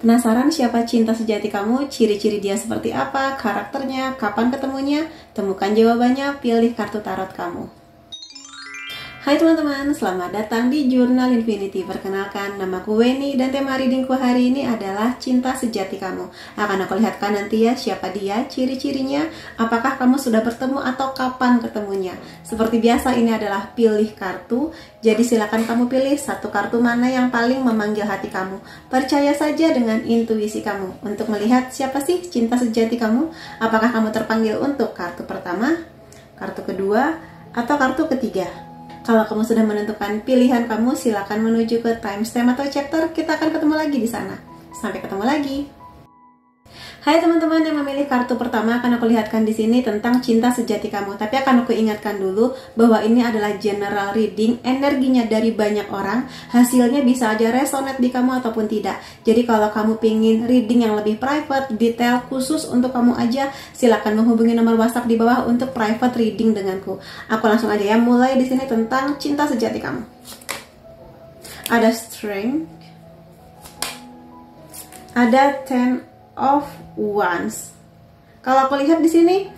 Penasaran siapa cinta sejati kamu? Ciri-ciri dia seperti apa? Karakternya? Kapan ketemunya? Temukan jawabannya, pilih kartu tarot kamu. Hai teman-teman, selamat datang di Jurnal Infinity. Perkenalkan, namaku Weni dan tema readingku hari ini adalah cinta sejati kamu. Akan aku lihatkan nanti ya siapa dia, ciri-cirinya, apakah kamu sudah bertemu atau kapan ketemunya. Seperti biasa ini adalah pilih kartu, jadi silakan kamu pilih satu kartu mana yang paling memanggil hati kamu. Percaya saja dengan intuisi kamu untuk melihat siapa sih cinta sejati kamu. Apakah kamu terpanggil untuk kartu pertama, kartu kedua, atau kartu ketiga. Kalau kamu sudah menentukan pilihan kamu, silakan menuju ke timestamp atau chapter. Kita akan ketemu lagi di sana. Sampai ketemu lagi. Hai teman-teman yang memilih kartu pertama, akan aku lihatkan di sini tentang cinta sejati kamu. Tapi akan aku ingatkan dulu bahwa ini adalah general reading, energinya dari banyak orang. Hasilnya bisa aja resonate di kamu ataupun tidak. Jadi kalau kamu pingin reading yang lebih private, detail khusus untuk kamu aja, silakan menghubungi nomor WhatsApp di bawah untuk private reading denganku. Aku langsung aja ya, mulai di sini tentang cinta sejati kamu. Ada strength, ada 10 of Wands. Kalau aku lihat di sini,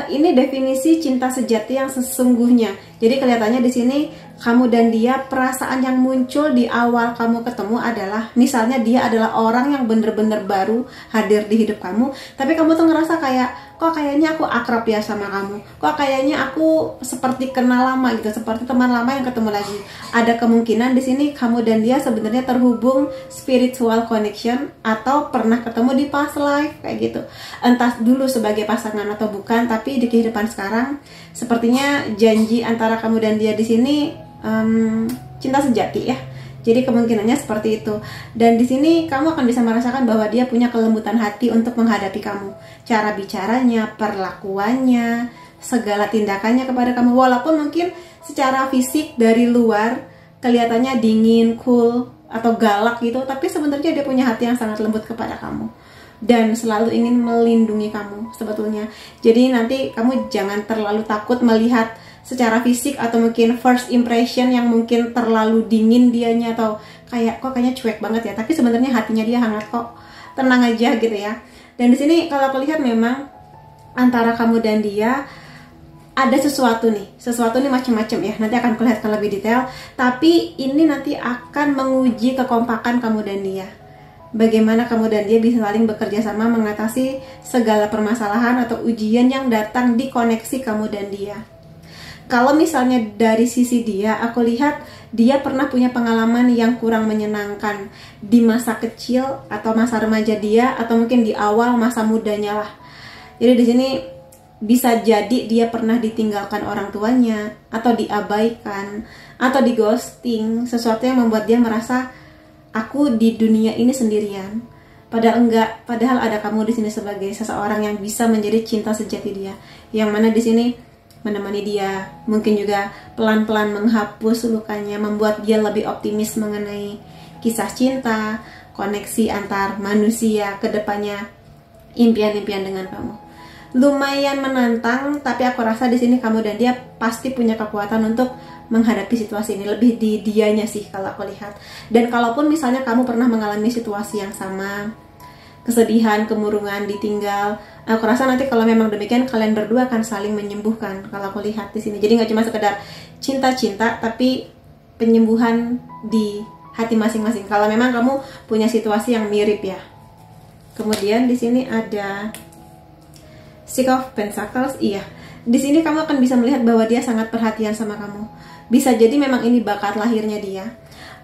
ini definisi cinta sejati yang sesungguhnya. Jadi kelihatannya di sini kamu dan dia, perasaan yang muncul di awal kamu ketemu adalah, misalnya dia adalah orang yang bener-bener baru hadir di hidup kamu, tapi kamu tuh ngerasa kayak, kok kayaknya aku akrab ya sama kamu, kok kayaknya aku seperti kenal lama gitu, seperti teman lama yang ketemu lagi. Ada kemungkinan di sini kamu dan dia sebenarnya terhubung spiritual connection atau pernah ketemu di past life kayak gitu. Entah dulu sebagai pasangan atau bukan, tapi di kehidupan sekarang sepertinya janji antara kamu dan dia di sini cinta sejati ya. Jadi kemungkinannya seperti itu. Dan di sini kamu akan bisa merasakan bahwa dia punya kelembutan hati untuk menghadapi kamu. Cara bicaranya, perlakuannya, segala tindakannya kepada kamu. Walaupun mungkin secara fisik dari luar kelihatannya dingin, cool, atau galak gitu, tapi sebenarnya dia punya hati yang sangat lembut kepada kamu. Dan selalu ingin melindungi kamu sebetulnya. Jadi nanti kamu jangan terlalu takut melihat secara fisik atau mungkin first impression yang mungkin terlalu dingin dianya, atau kayak kok kayaknya cuek banget ya, tapi sebenarnya hatinya dia hangat kok, tenang aja gitu ya. Dan di sini kalau aku lihat memang antara kamu dan dia ada sesuatu nih macam-macam ya. Nanti akan kulihatkan lebih detail, tapi ini nanti akan menguji kekompakan kamu dan dia. Bagaimana kamu dan dia bisa saling bekerja sama mengatasi segala permasalahan atau ujian yang datang di koneksi kamu dan dia. Kalau misalnya dari sisi dia, aku lihat dia pernah punya pengalaman yang kurang menyenangkan di masa kecil atau masa remaja dia, atau mungkin di awal masa mudanya lah. Jadi di sini bisa jadi dia pernah ditinggalkan orang tuanya, atau diabaikan, atau di ghosting, sesuatu yang membuat dia merasa aku di dunia ini sendirian. Padahal enggak, padahal ada kamu di sini sebagai seseorang yang bisa menjadi cinta sejati dia, yang mana di sini menemani dia, mungkin juga pelan-pelan menghapus lukanya, membuat dia lebih optimis mengenai kisah cinta, koneksi antar manusia ke depannya, impian-impian dengan kamu. Lumayan menantang, tapi aku rasa di sini kamu dan dia pasti punya kekuatan untuk menghadapi situasi ini. Lebih di dianya sih kalau aku lihat. Dan kalaupun misalnya kamu pernah mengalami situasi yang sama, kesedihan, kemurungan, ditinggal, aku rasa nanti kalau memang demikian kalian berdua akan saling menyembuhkan kalau aku lihat di sini. Jadi nggak cuma sekedar cinta-cinta, tapi penyembuhan di hati masing-masing. Kalau memang kamu punya situasi yang mirip ya. Kemudian di sini ada Six of Pentacles. Iya, di sini kamu akan bisa melihat bahwa dia sangat perhatian sama kamu. Bisa jadi memang ini bakat lahirnya dia.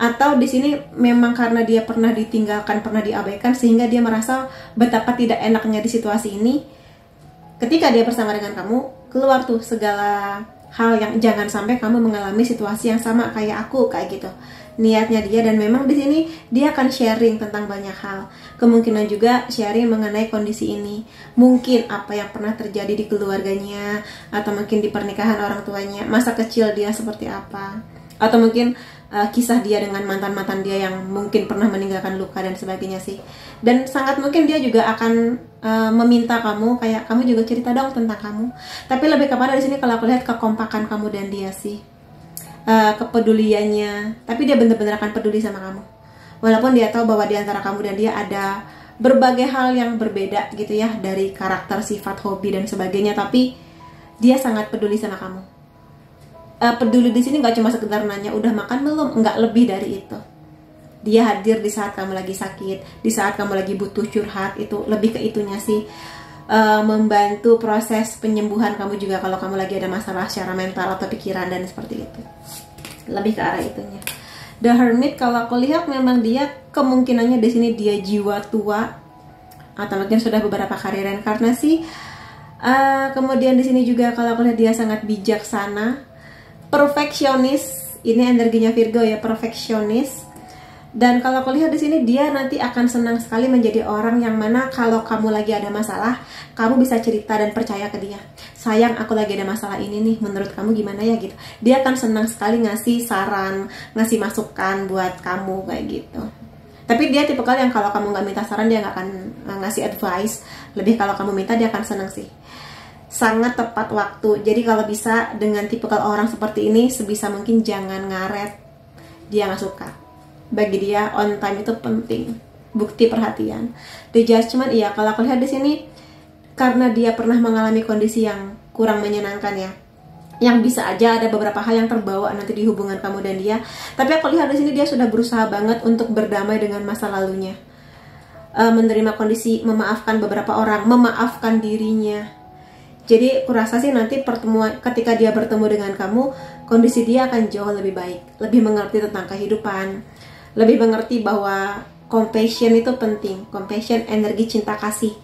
Atau di sini memang karena dia pernah ditinggalkan, pernah diabaikan, sehingga dia merasa betapa tidak enaknya di situasi ini. Ketika dia bersama dengan kamu, keluar tuh segala hal yang jangan sampai kamu mengalami situasi yang sama kayak aku, kayak gitu. Niatnya dia, dan memang di sini dia akan sharing tentang banyak hal. Kemungkinan juga sharing mengenai kondisi ini. Mungkin apa yang pernah terjadi di keluarganya, atau mungkin di pernikahan orang tuanya, masa kecil dia seperti apa. Atau mungkin kisah dia dengan mantan-mantan dia yang mungkin pernah meninggalkan luka dan sebagainya sih. Dan sangat mungkin dia juga akan meminta kamu, kayak kamu juga cerita dong tentang kamu. Tapi lebih kepada di sini kalau aku lihat kekompakan kamu dan dia sih, kepeduliannya. Tapi dia benar-benar akan peduli sama kamu. Walaupun dia tahu bahwa di antara kamu dan dia ada berbagai hal yang berbeda gitu ya, dari karakter, sifat, hobi dan sebagainya, tapi dia sangat peduli sama kamu. Peduli di sini nggak cuma sekedar nanya udah makan belum, nggak, lebih dari itu. Dia hadir di saat kamu lagi sakit, di saat kamu lagi butuh curhat, itu lebih ke itunya sih. Membantu proses penyembuhan kamu juga kalau kamu lagi ada masalah secara mental atau pikiran dan seperti itu. Lebih ke arah itunya. The Hermit, kalau aku lihat memang dia kemungkinannya di sini dia jiwa tua atau mungkin sudah beberapa kali reinkarnasi. Kemudian di sini juga kalau aku lihat dia sangat bijaksana, perfeksionis. Ini energinya Virgo ya, perfeksionis. Dan kalau aku lihat di sini dia nanti akan senang sekali menjadi orang yang mana kalau kamu lagi ada masalah, kamu bisa cerita dan percaya ke dia. Sayang, aku lagi ada masalah ini nih, menurut kamu gimana ya gitu. Dia akan senang sekali ngasih saran, ngasih masukan buat kamu kayak gitu. Tapi dia tipe yang kalau kamu nggak minta saran dia nggak akan ngasih advice. Lebih kalau kamu minta dia akan senang sih. Sangat tepat waktu. Jadi kalau bisa dengan tipikal orang seperti ini sebisa mungkin jangan ngaret. Dia nggak suka. Bagi dia on time itu penting, bukti perhatian. The Judgment, iya kalau aku lihat di sini karena dia pernah mengalami kondisi yang kurang menyenangkan ya, yang bisa aja ada beberapa hal yang terbawa nanti di hubungan kamu dan dia. Tapi aku lihat di sini dia sudah berusaha banget untuk berdamai dengan masa lalunya, menerima kondisi, memaafkan beberapa orang, memaafkan dirinya. Jadi kurasa sih nanti pertemuan ketika dia bertemu dengan kamu, kondisi dia akan jauh lebih baik, lebih mengerti tentang kehidupan, lebih mengerti bahwa compassion itu penting. Compassion, energi cinta kasih.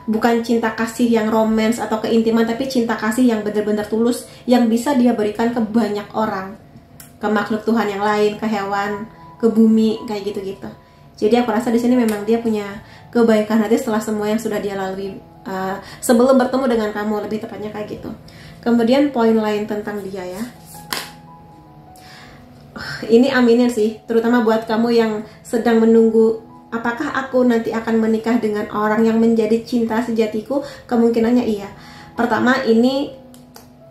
Bukan cinta kasih yang romance atau keintiman, tapi cinta kasih yang benar-benar tulus, yang bisa dia berikan ke banyak orang, ke makhluk Tuhan yang lain, ke hewan, ke bumi, kayak gitu-gitu. Jadi aku rasa di sini memang dia punya kebaikan hati setelah semua yang sudah dia lalui sebelum bertemu dengan kamu, lebih tepatnya kayak gitu. Kemudian poin lain tentang dia ya. Ini aminin sih, terutama buat kamu yang sedang menunggu apakah aku nanti akan menikah dengan orang yang menjadi cinta sejatiku. Kemungkinannya iya. Pertama, ini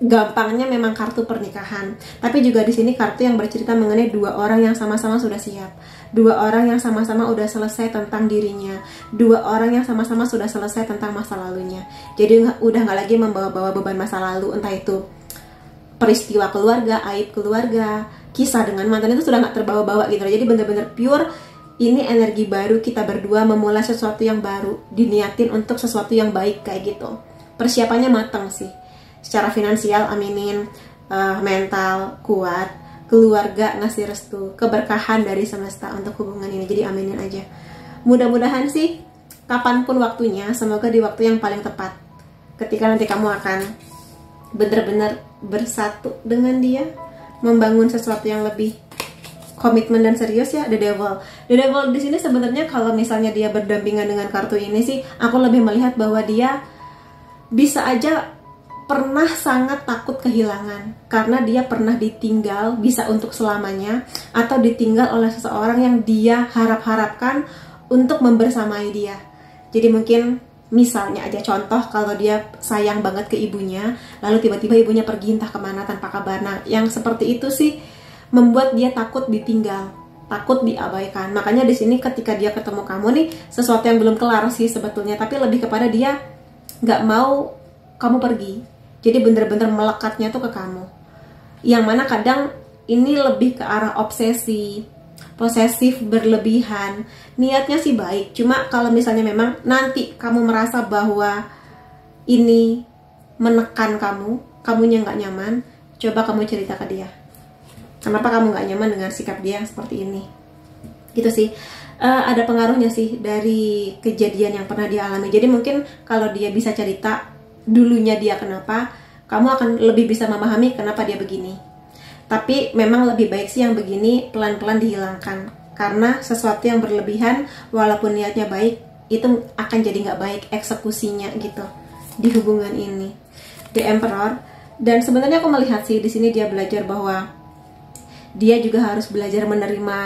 gampangnya memang kartu pernikahan, tapi juga di sini kartu yang bercerita mengenai dua orang yang sama-sama sudah siap, dua orang yang sama-sama udah selesai tentang dirinya, dua orang yang sama-sama sudah selesai tentang masa lalunya. Jadi udah nggak lagi membawa-bawa beban masa lalu, entah itu peristiwa keluarga, aib keluarga, kisah dengan mantan, itu sudah nggak terbawa-bawa gitu. Jadi bener-bener pure, ini energi baru, kita berdua memulai sesuatu yang baru, diniatin untuk sesuatu yang baik kayak gitu. Persiapannya matang sih. Secara finansial aminin, mental kuat, keluarga ngasih restu, keberkahan dari semesta untuk hubungan ini. Jadi aminin aja. Mudah-mudahan sih kapanpun waktunya, semoga di waktu yang paling tepat, ketika nanti kamu akan benar-benar bersatu dengan dia, membangun sesuatu yang lebih komitmen dan serius ya. The Devil di sini sebenarnya kalau misalnya dia berdampingan dengan kartu ini sih, aku lebih melihat bahwa dia bisa aja pernah sangat takut kehilangan karena dia pernah ditinggal, bisa untuk selamanya, atau ditinggal oleh seseorang yang dia harap-harapkan untuk membersamai dia. Jadi mungkin misalnya aja contoh, kalau dia sayang banget ke ibunya, lalu tiba-tiba ibunya pergi entah kemana tanpa kabar. Nah, yang seperti itu sih membuat dia takut ditinggal, takut diabaikan. Makanya di sini ketika dia ketemu kamu nih, sesuatu yang belum kelar sih sebetulnya, tapi lebih kepada dia nggak mau kamu pergi. Jadi bener-bener melekatnya tuh ke kamu. Yang mana kadang ini lebih ke arah obsesi, posesif berlebihan. Niatnya sih baik, cuma kalau misalnya memang nanti kamu merasa bahwa ini menekan kamu, kamunya nggak nyaman, coba kamu cerita ke dia. Kenapa kamu nggak nyaman dengan sikap dia yang seperti ini? Gitu sih. Ada pengaruhnya sih dari kejadian yang pernah dia alami. Jadi mungkin kalau dia bisa cerita dulunya dia kenapa, kamu akan lebih bisa memahami kenapa dia begini. Tapi memang lebih baik sih yang begini pelan-pelan dihilangkan, karena sesuatu yang berlebihan walaupun niatnya baik itu akan jadi nggak baik eksekusinya gitu di hubungan ini. The Emperor, dan sebenarnya aku melihat sih di sini dia belajar bahwa dia juga harus belajar menerima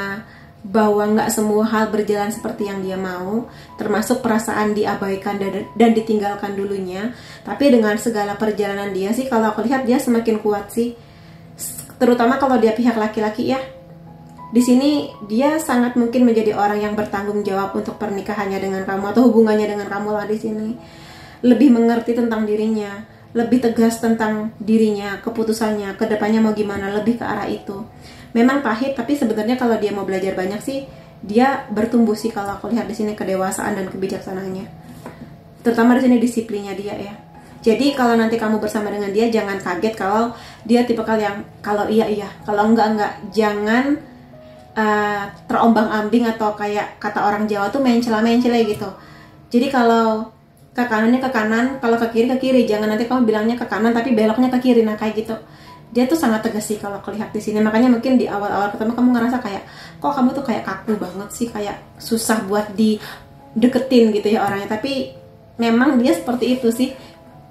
bahwa nggak semua hal berjalan seperti yang dia mau, termasuk perasaan diabaikan dan ditinggalkan dulunya. Tapi dengan segala perjalanan dia sih, kalau aku lihat dia semakin kuat sih, terutama kalau dia pihak laki-laki ya. Di sini dia sangat mungkin menjadi orang yang bertanggung jawab untuk pernikahannya dengan kamu atau hubungannya dengan kamu lah di sini. Lebih mengerti tentang dirinya, lebih tegas tentang dirinya, keputusannya, kedepannya mau gimana, lebih ke arah itu. Memang pahit, tapi sebenarnya kalau dia mau belajar banyak sih, dia bertumbuh sih kalau aku lihat di sini kedewasaan dan kebijaksanaannya. Terutama di sini disiplinnya dia ya. Jadi kalau nanti kamu bersama dengan dia, jangan kaget kalau dia tipikal yang kalau iya iya, kalau enggak. Jangan terombang-ambing atau kayak kata orang Jawa tuh mencela gitu. Jadi kalau ke kanannya ke kanan, kalau ke kiri. Jangan nanti kamu bilangnya ke kanan tapi beloknya ke kiri. Nah kayak gitu. Dia tuh sangat tegas sih kalau lihat di sini. Makanya mungkin di awal-awal ketemu kamu ngerasa kayak kok kamu tuh kayak kaku banget sih, kayak susah buat dideketin gitu ya orangnya. Tapi memang dia seperti itu sih.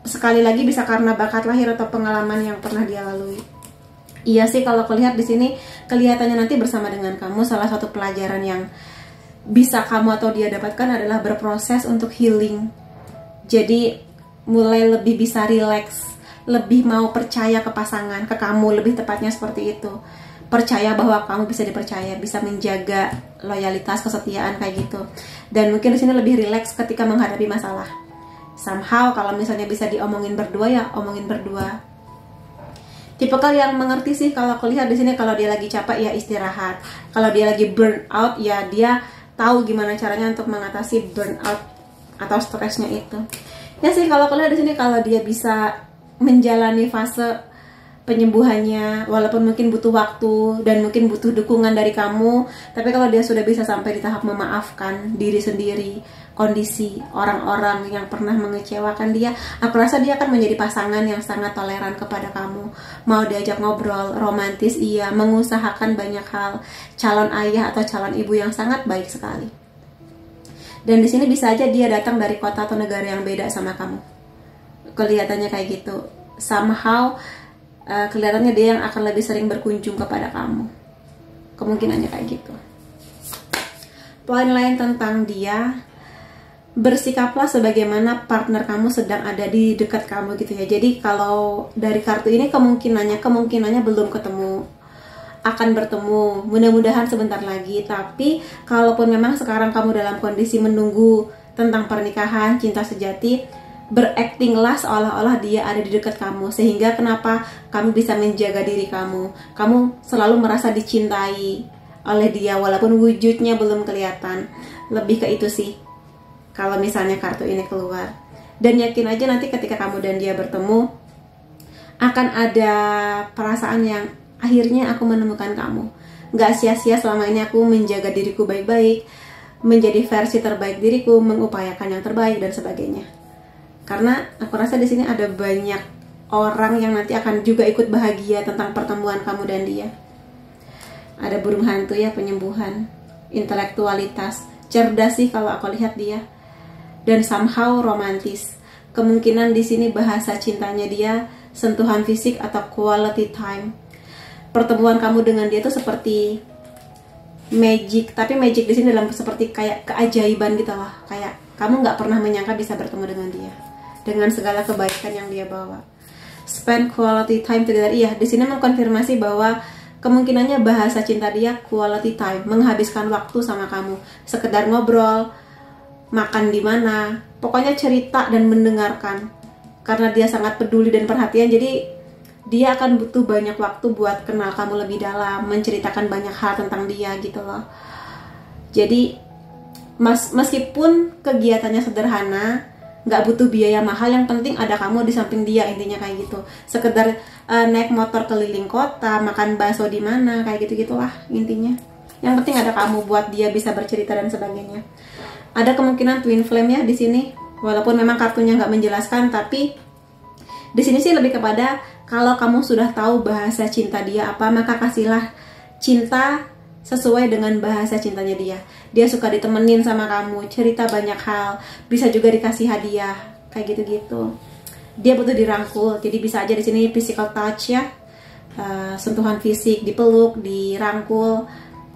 Sekali lagi bisa karena bakat lahir atau pengalaman yang pernah dia lalui. Iya sih kalau lihat di sini kelihatannya nanti bersama dengan kamu salah satu pelajaran yang bisa kamu atau dia dapatkan adalah berproses untuk healing. Jadi mulai lebih bisa relax, lebih mau percaya ke pasangan, ke kamu lebih tepatnya seperti itu. Percaya bahwa kamu bisa dipercaya, bisa menjaga loyalitas, kesetiaan kayak gitu. Dan mungkin di sini lebih relax ketika menghadapi masalah. Somehow kalau misalnya bisa diomongin berdua ya omongin berdua. Tipikal yang mengerti sih kalau aku lihat di sini. Kalau dia lagi capek ya istirahat. Kalau dia lagi burn out ya dia tahu gimana caranya untuk mengatasi burn out atau stresnya itu. Ya sih kalau aku lihat di sini kalau dia bisa menjalani fase penyembuhannya, walaupun mungkin butuh waktu dan mungkin butuh dukungan dari kamu, tapi kalau dia sudah bisa sampai di tahap memaafkan diri sendiri, kondisi orang-orang yang pernah mengecewakan dia, aku rasa dia akan menjadi pasangan yang sangat toleran kepada kamu. Mau diajak ngobrol, romantis iya, mengusahakan banyak hal, calon ayah atau calon ibu yang sangat baik sekali. Dan di sini bisa aja dia datang dari kota atau negara yang beda sama kamu. Kelihatannya kayak gitu. Somehow kelihatannya dia yang akan lebih sering berkunjung kepada kamu. Kemungkinannya kayak gitu. Poin lain tentang dia, bersikaplah sebagaimana partner kamu sedang ada di dekat kamu gitu ya. Jadi kalau dari kartu ini kemungkinannya belum ketemu, akan bertemu, mudah-mudahan sebentar lagi. Tapi kalaupun memang sekarang kamu dalam kondisi menunggu tentang pernikahan, cinta sejati, beraktinglah seolah-olah dia ada di dekat kamu, sehingga kenapa kamu bisa menjaga diri kamu selalu merasa dicintai oleh dia walaupun wujudnya belum kelihatan. Lebih ke itu sih kalau misalnya kartu ini keluar. Dan yakin aja nanti ketika kamu dan dia bertemu akan ada perasaan yang akhirnya aku menemukan kamu. Gak sia-sia selama ini aku menjaga diriku baik-baik, menjadi versi terbaik diriku, mengupayakan yang terbaik dan sebagainya. Karena aku rasa di sini ada banyak orang yang nanti akan juga ikut bahagia tentang pertemuan kamu dan dia. Ada burung hantu ya, penyembuhan, intelektualitas, cerdas sih kalau aku lihat dia, dan somehow romantis. Kemungkinan di sini bahasa cintanya dia sentuhan fisik atau quality time. Pertemuan kamu dengan dia itu seperti magic, tapi magic di sini dalam seperti kayak keajaiban gitu loh. Kayak kamu nggak pernah menyangka bisa bertemu dengan dia, dengan segala kebaikan yang dia bawa. Spend quality time together. Iya, di sini mengkonfirmasi bahwa kemungkinannya bahasa cinta dia quality time, menghabiskan waktu sama kamu, sekedar ngobrol, makan di mana, pokoknya cerita dan mendengarkan. Karena dia sangat peduli dan perhatian, jadi dia akan butuh banyak waktu buat kenal kamu lebih dalam, menceritakan banyak hal tentang dia gitu loh. Jadi meskipun kegiatannya sederhana, nggak butuh biaya mahal, yang penting ada kamu di samping dia, intinya kayak gitu. Sekedar naik motor keliling kota, makan bakso di mana, kayak gitu-gitulah intinya. Yang penting ada kamu buat dia bisa bercerita dan sebagainya. Ada kemungkinan twin flame ya di sini, walaupun memang kartunya nggak menjelaskan, tapi di sini sih lebih kepada kalau kamu sudah tahu bahasa cinta dia apa, maka kasihlah cinta sesuai dengan bahasa cintanya dia. Dia suka ditemenin sama kamu, cerita banyak hal, bisa juga dikasih hadiah, kayak gitu-gitu. Dia butuh dirangkul, jadi bisa aja di sini physical touch ya, sentuhan fisik, dipeluk, dirangkul,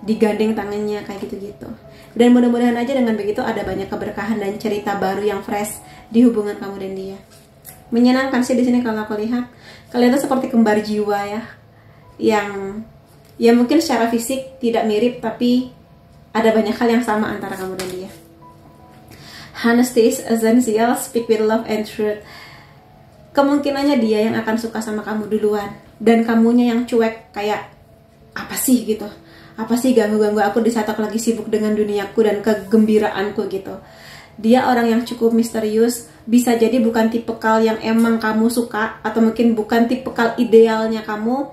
digandeng tangannya, kayak gitu-gitu. Dan mudah-mudahan aja dengan begitu ada banyak keberkahan dan cerita baru yang fresh di hubungan kamu dan dia. Menyenangkan sih di sini kalau aku lihat. Kalian tuh seperti kembar jiwa ya, yang Ya mungkin secara fisik tidak mirip, tapi ada banyak hal yang sama antara kamu dan dia. Honesty is essential, speak with love and truth. Kemungkinannya dia yang akan suka sama kamu duluan, dan kamunya yang cuek, kayak apa sih gitu, apa sih ganggu-ganggu aku di saat aku lagi sibuk dengan duniaku dan kegembiraanku gitu. Dia orang yang cukup misterius, bisa jadi bukan tipikal yang emang kamu suka, atau mungkin bukan tipikal idealnya kamu,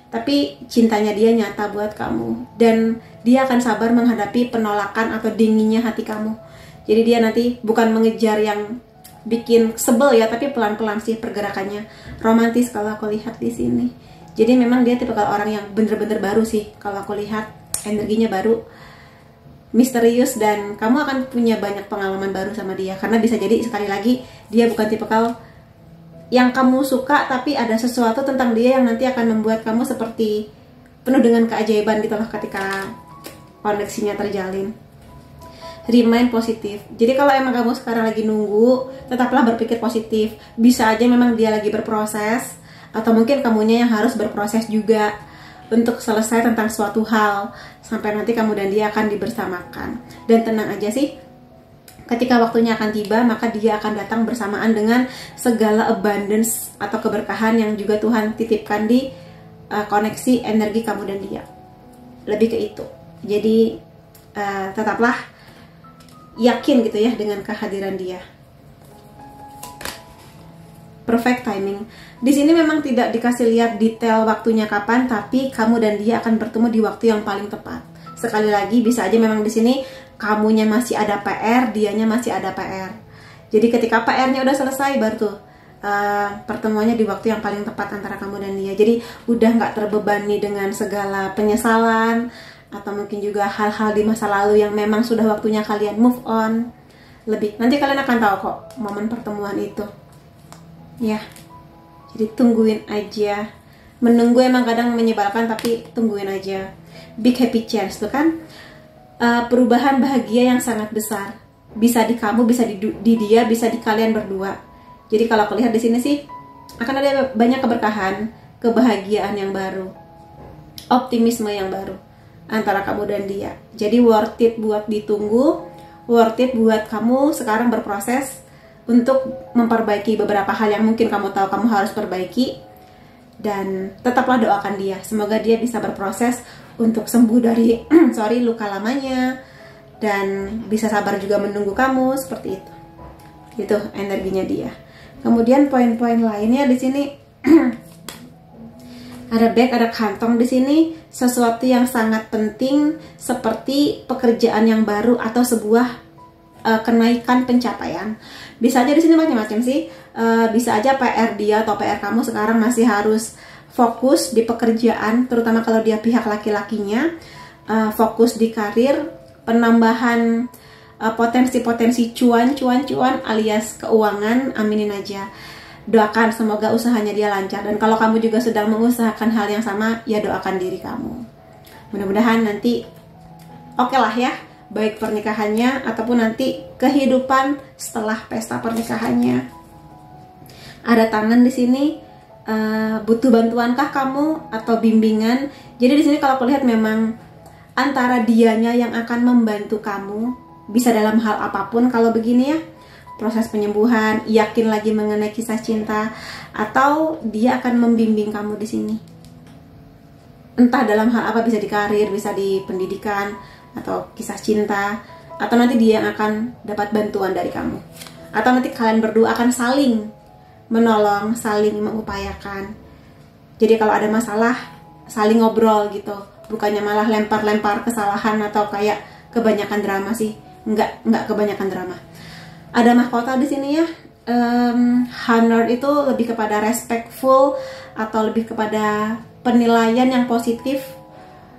tapi cintanya dia nyata buat kamu, dan dia akan sabar menghadapi penolakan atau dinginnya hati kamu. Jadi dia nanti bukan mengejar yang bikin sebel ya, tapi pelan-pelan sih pergerakannya. Romantis kalau aku lihat di sini. Jadi memang dia tipikal orang yang bener-bener baru sih kalau aku lihat, energinya baru, misterius, dan kamu akan punya banyak pengalaman baru sama dia. Karena bisa jadi sekali lagi dia bukan tipikal yang kamu suka, tapi ada sesuatu tentang dia yang nanti akan membuat kamu seperti penuh dengan keajaiban gitu loh ketika koneksinya terjalin. Remain positif. Jadi kalau emang kamu sekarang lagi nunggu, tetaplah berpikir positif. Bisa aja memang dia lagi berproses, atau mungkin kamunya yang harus berproses juga untuk selesai tentang suatu hal, sampai nanti kamu dan dia akan dibersamakan. Dan tenang aja sih, ketika waktunya akan tiba, maka dia akan datang bersamaan dengan segala abundance atau keberkahan yang juga Tuhan titipkan di koneksi energi kamu dan dia. Lebih ke itu. Jadi tetaplah yakin gitu ya dengan kehadiran dia. Perfect timing. Di sini memang tidak dikasih lihat detail waktunya kapan, tapi kamu dan dia akan bertemu di waktu yang paling tepat. Sekali lagi bisa aja memang di sini kamunya masih ada PR, dianya masih ada PR. Jadi ketika PR-nya udah selesai, baru tuh pertemuannya di waktu yang paling tepat antara kamu dan dia. Jadi udah nggak terbebani dengan segala penyesalan, atau mungkin juga hal-hal di masa lalu yang memang sudah waktunya kalian move on. Nanti kalian akan tahu kok momen pertemuan itu ya. Jadi tungguin aja. Menunggu emang kadang menyebalkan, tapi tungguin aja. Big happy chance tuh kan, perubahan bahagia yang sangat besar. Bisa di kamu, bisa di dia, bisa di kalian berdua. Jadi kalau aku lihat di sini sih akan ada banyak keberkahan, kebahagiaan yang baru, optimisme yang baru antara kamu dan dia. Jadi worth it buat ditunggu, worth it buat kamu sekarang berproses untuk memperbaiki beberapa hal yang mungkin kamu tahu kamu harus perbaiki. Dan tetaplah doakan dia, semoga dia bisa berproses untuk sembuh dari luka lamanya, dan bisa sabar juga menunggu kamu, seperti itu. Itu energinya dia. Kemudian poin-poin lainnya di sini ada bag, ada kantong di sini, sesuatu yang sangat penting seperti pekerjaan yang baru atau sebuah kenaikan pencapaian. Bisa aja di sini macam-macam sih. Bisa aja PR dia atau PR kamu sekarang masih harus fokus di pekerjaan, terutama kalau dia pihak laki-lakinya, fokus di karir, penambahan potensi-potensi cuan alias keuangan. Aminin aja. Doakan semoga usahanya dia lancar, dan kalau kamu juga sedang mengusahakan hal yang sama, ya doakan diri kamu. Mudah-mudahan nanti oke lah ya, baik pernikahannya ataupun nanti kehidupan setelah pesta pernikahannya. Ada tangan di sini, butuh bantuankah kamu atau bimbingan? Jadi di sini kalau aku lihat memang antara dianya yang akan membantu kamu, bisa dalam hal apapun kalau begini ya. Proses penyembuhan, yakin lagi mengenai kisah cinta, atau dia akan membimbing kamu di sini. Entah dalam hal apa, bisa di karir, bisa di pendidikan, atau kisah cinta, atau nanti dia yang akan dapat bantuan dari kamu. Atau nanti kalian berdua akan saling menolong, saling mengupayakan. Jadi kalau ada masalah, saling ngobrol gitu. Bukannya malah lempar-lempar kesalahan atau kayak kebanyakan drama sih. Enggak kebanyakan drama. Ada mahkota di sini ya. Honor itu lebih kepada respectful atau lebih kepada penilaian yang positif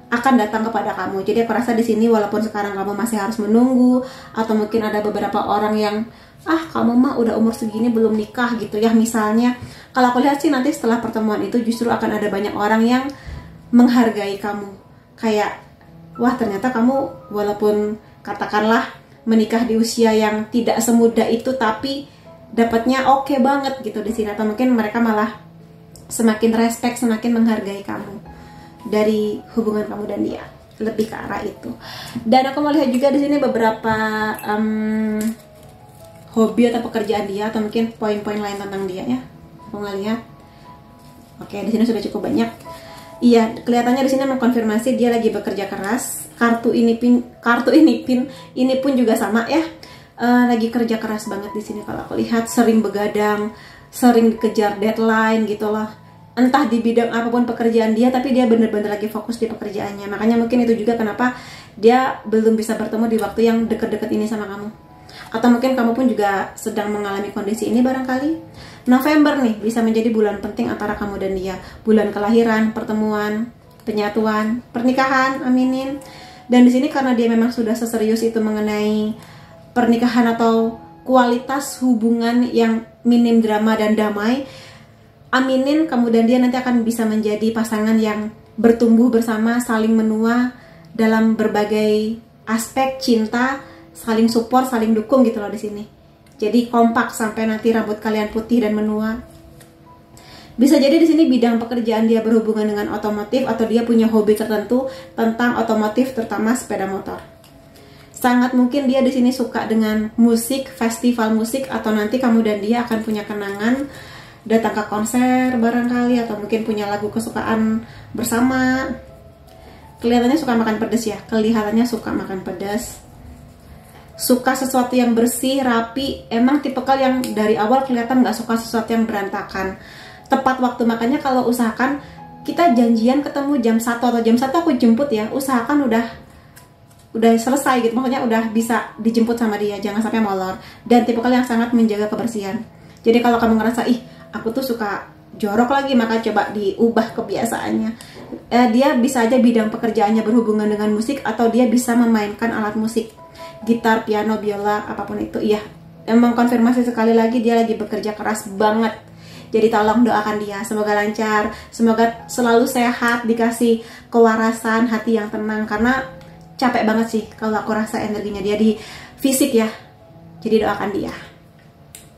akan datang kepada kamu. Jadi aku rasa di sini walaupun sekarang kamu masih harus menunggu, atau mungkin ada beberapa orang yang kamu mah udah umur segini belum nikah gitu ya misalnya. Kalau aku lihat sih nanti setelah pertemuan itu justru akan ada banyak orang yang menghargai kamu. Kayak wah ternyata kamu walaupun katakanlah menikah di usia yang tidak semudah itu, tapi dapatnya oke banget gitu di sini. Atau mungkin mereka malah semakin respect, semakin menghargai kamu. dari hubungan kamu dan dia, lebih ke arah itu. Dan aku mau lihat juga di sini beberapa hobi atau pekerjaan dia, atau mungkin poin-poin lain tentang dia ya. Aku nggak lihat. Oke, di sini sudah cukup banyak. Iya, kelihatannya di sini mengkonfirmasi dia lagi bekerja keras. Kartu ini pun juga sama ya. Lagi kerja keras banget di sini kalau aku lihat, sering begadang, sering dikejar deadline gitu loh. Entah di bidang apapun pekerjaan dia, tapi dia bener-bener lagi fokus di pekerjaannya. Makanya mungkin itu juga kenapa dia belum bisa bertemu di waktu yang deket-deket ini sama kamu. Atau mungkin kamu pun juga sedang mengalami kondisi ini barangkali. November nih bisa menjadi bulan penting antara kamu dan dia. Bulan kelahiran, pertemuan, penyatuan, pernikahan, aminin. Dan di sini karena dia memang sudah seserius itu mengenai pernikahan atau kualitas hubungan yang minim drama dan damai, aminin kamu dan dia nanti akan bisa menjadi pasangan yang bertumbuh bersama, saling menua dalam berbagai aspek cinta, saling support, saling dukung gitu loh di sini. Jadi kompak sampai nanti rambut kalian putih dan menua. Bisa jadi di sini bidang pekerjaan dia berhubungan dengan otomotif, atau dia punya hobi tertentu tentang otomotif, terutama sepeda motor. Sangat mungkin dia di sini suka dengan musik, festival musik, atau nanti kamu dan dia akan punya kenangan datang ke konser barangkali, atau mungkin punya lagu kesukaan bersama. Kelihatannya suka makan pedas ya, kelihatannya suka makan pedas. Suka sesuatu yang bersih, rapi. Emang tipikal yang dari awal kelihatan nggak suka sesuatu yang berantakan. Tepat waktu, makanya kalau usahakan kita janjian ketemu jam 1 atau jam 1 aku jemput ya, usahakan udah selesai gitu, maksudnya udah bisa dijemput sama dia, jangan sampai molor. Dan tipikal yang sangat menjaga kebersihan. Jadi kalau kamu ngerasa aku tuh suka jorok lagi, maka coba diubah kebiasaannya. Dia bisa aja bidang pekerjaannya berhubungan dengan musik, atau dia bisa memainkan alat musik, gitar, piano, biola, apapun itu. Iya, emang konfirmasi sekali lagi dia lagi bekerja keras banget. Jadi tolong doakan dia, semoga lancar, semoga selalu sehat, dikasih kewarasan, hati yang tenang. Karena capek banget sih kalau aku rasa energinya dia di fisik ya. Jadi doakan dia.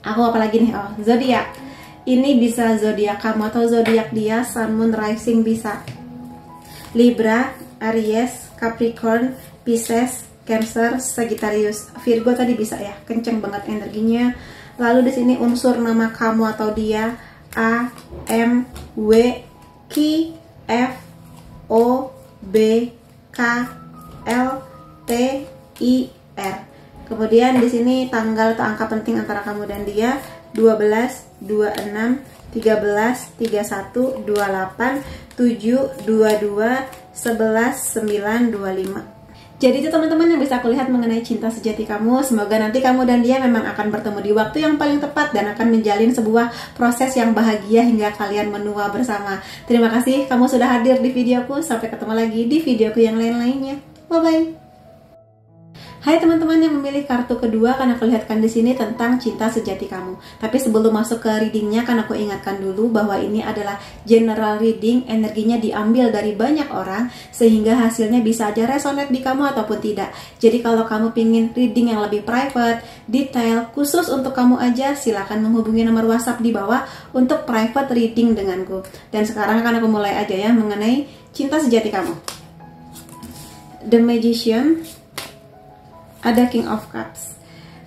Aku apalagi nih, zodiak. Ini bisa zodiak kamu atau zodiak dia, Sun, Moon, Rising bisa. Libra, Aries, Capricorn, Pisces, Cancer, Sagittarius, Virgo tadi bisa ya, kenceng banget energinya. Lalu di sini unsur nama kamu atau dia, A, M, W, Q, F, O, B, K, L, T, I, R. Kemudian di sini tanggal atau angka penting antara kamu dan dia, 12, 26, 13, 31, 28, 7, 22, 11, 9, 25. Jadi itu teman-teman yang bisa aku lihat mengenai cinta sejati kamu. Semoga nanti kamu dan dia memang akan bertemu di waktu yang paling tepat dan akan menjalin sebuah proses yang bahagia hingga kalian menua bersama. Terima kasih kamu sudah hadir di videoku. Sampai ketemu lagi di videoku yang lain-lainnya. Bye-bye. Hai teman-teman yang memilih kartu kedua, kan aku lihatkan di sini tentang cinta sejati kamu. Tapi sebelum masuk ke readingnya, kan aku ingatkan dulu bahwa ini adalah general reading, energinya diambil dari banyak orang, sehingga hasilnya bisa aja resonate di kamu ataupun tidak. Jadi kalau kamu pingin reading yang lebih private, detail, khusus untuk kamu aja, silahkan menghubungi nomor WhatsApp di bawah untuk private reading denganku. Dan sekarang kan aku mulai aja ya mengenai cinta sejati kamu. The Magician, ada King of Cups.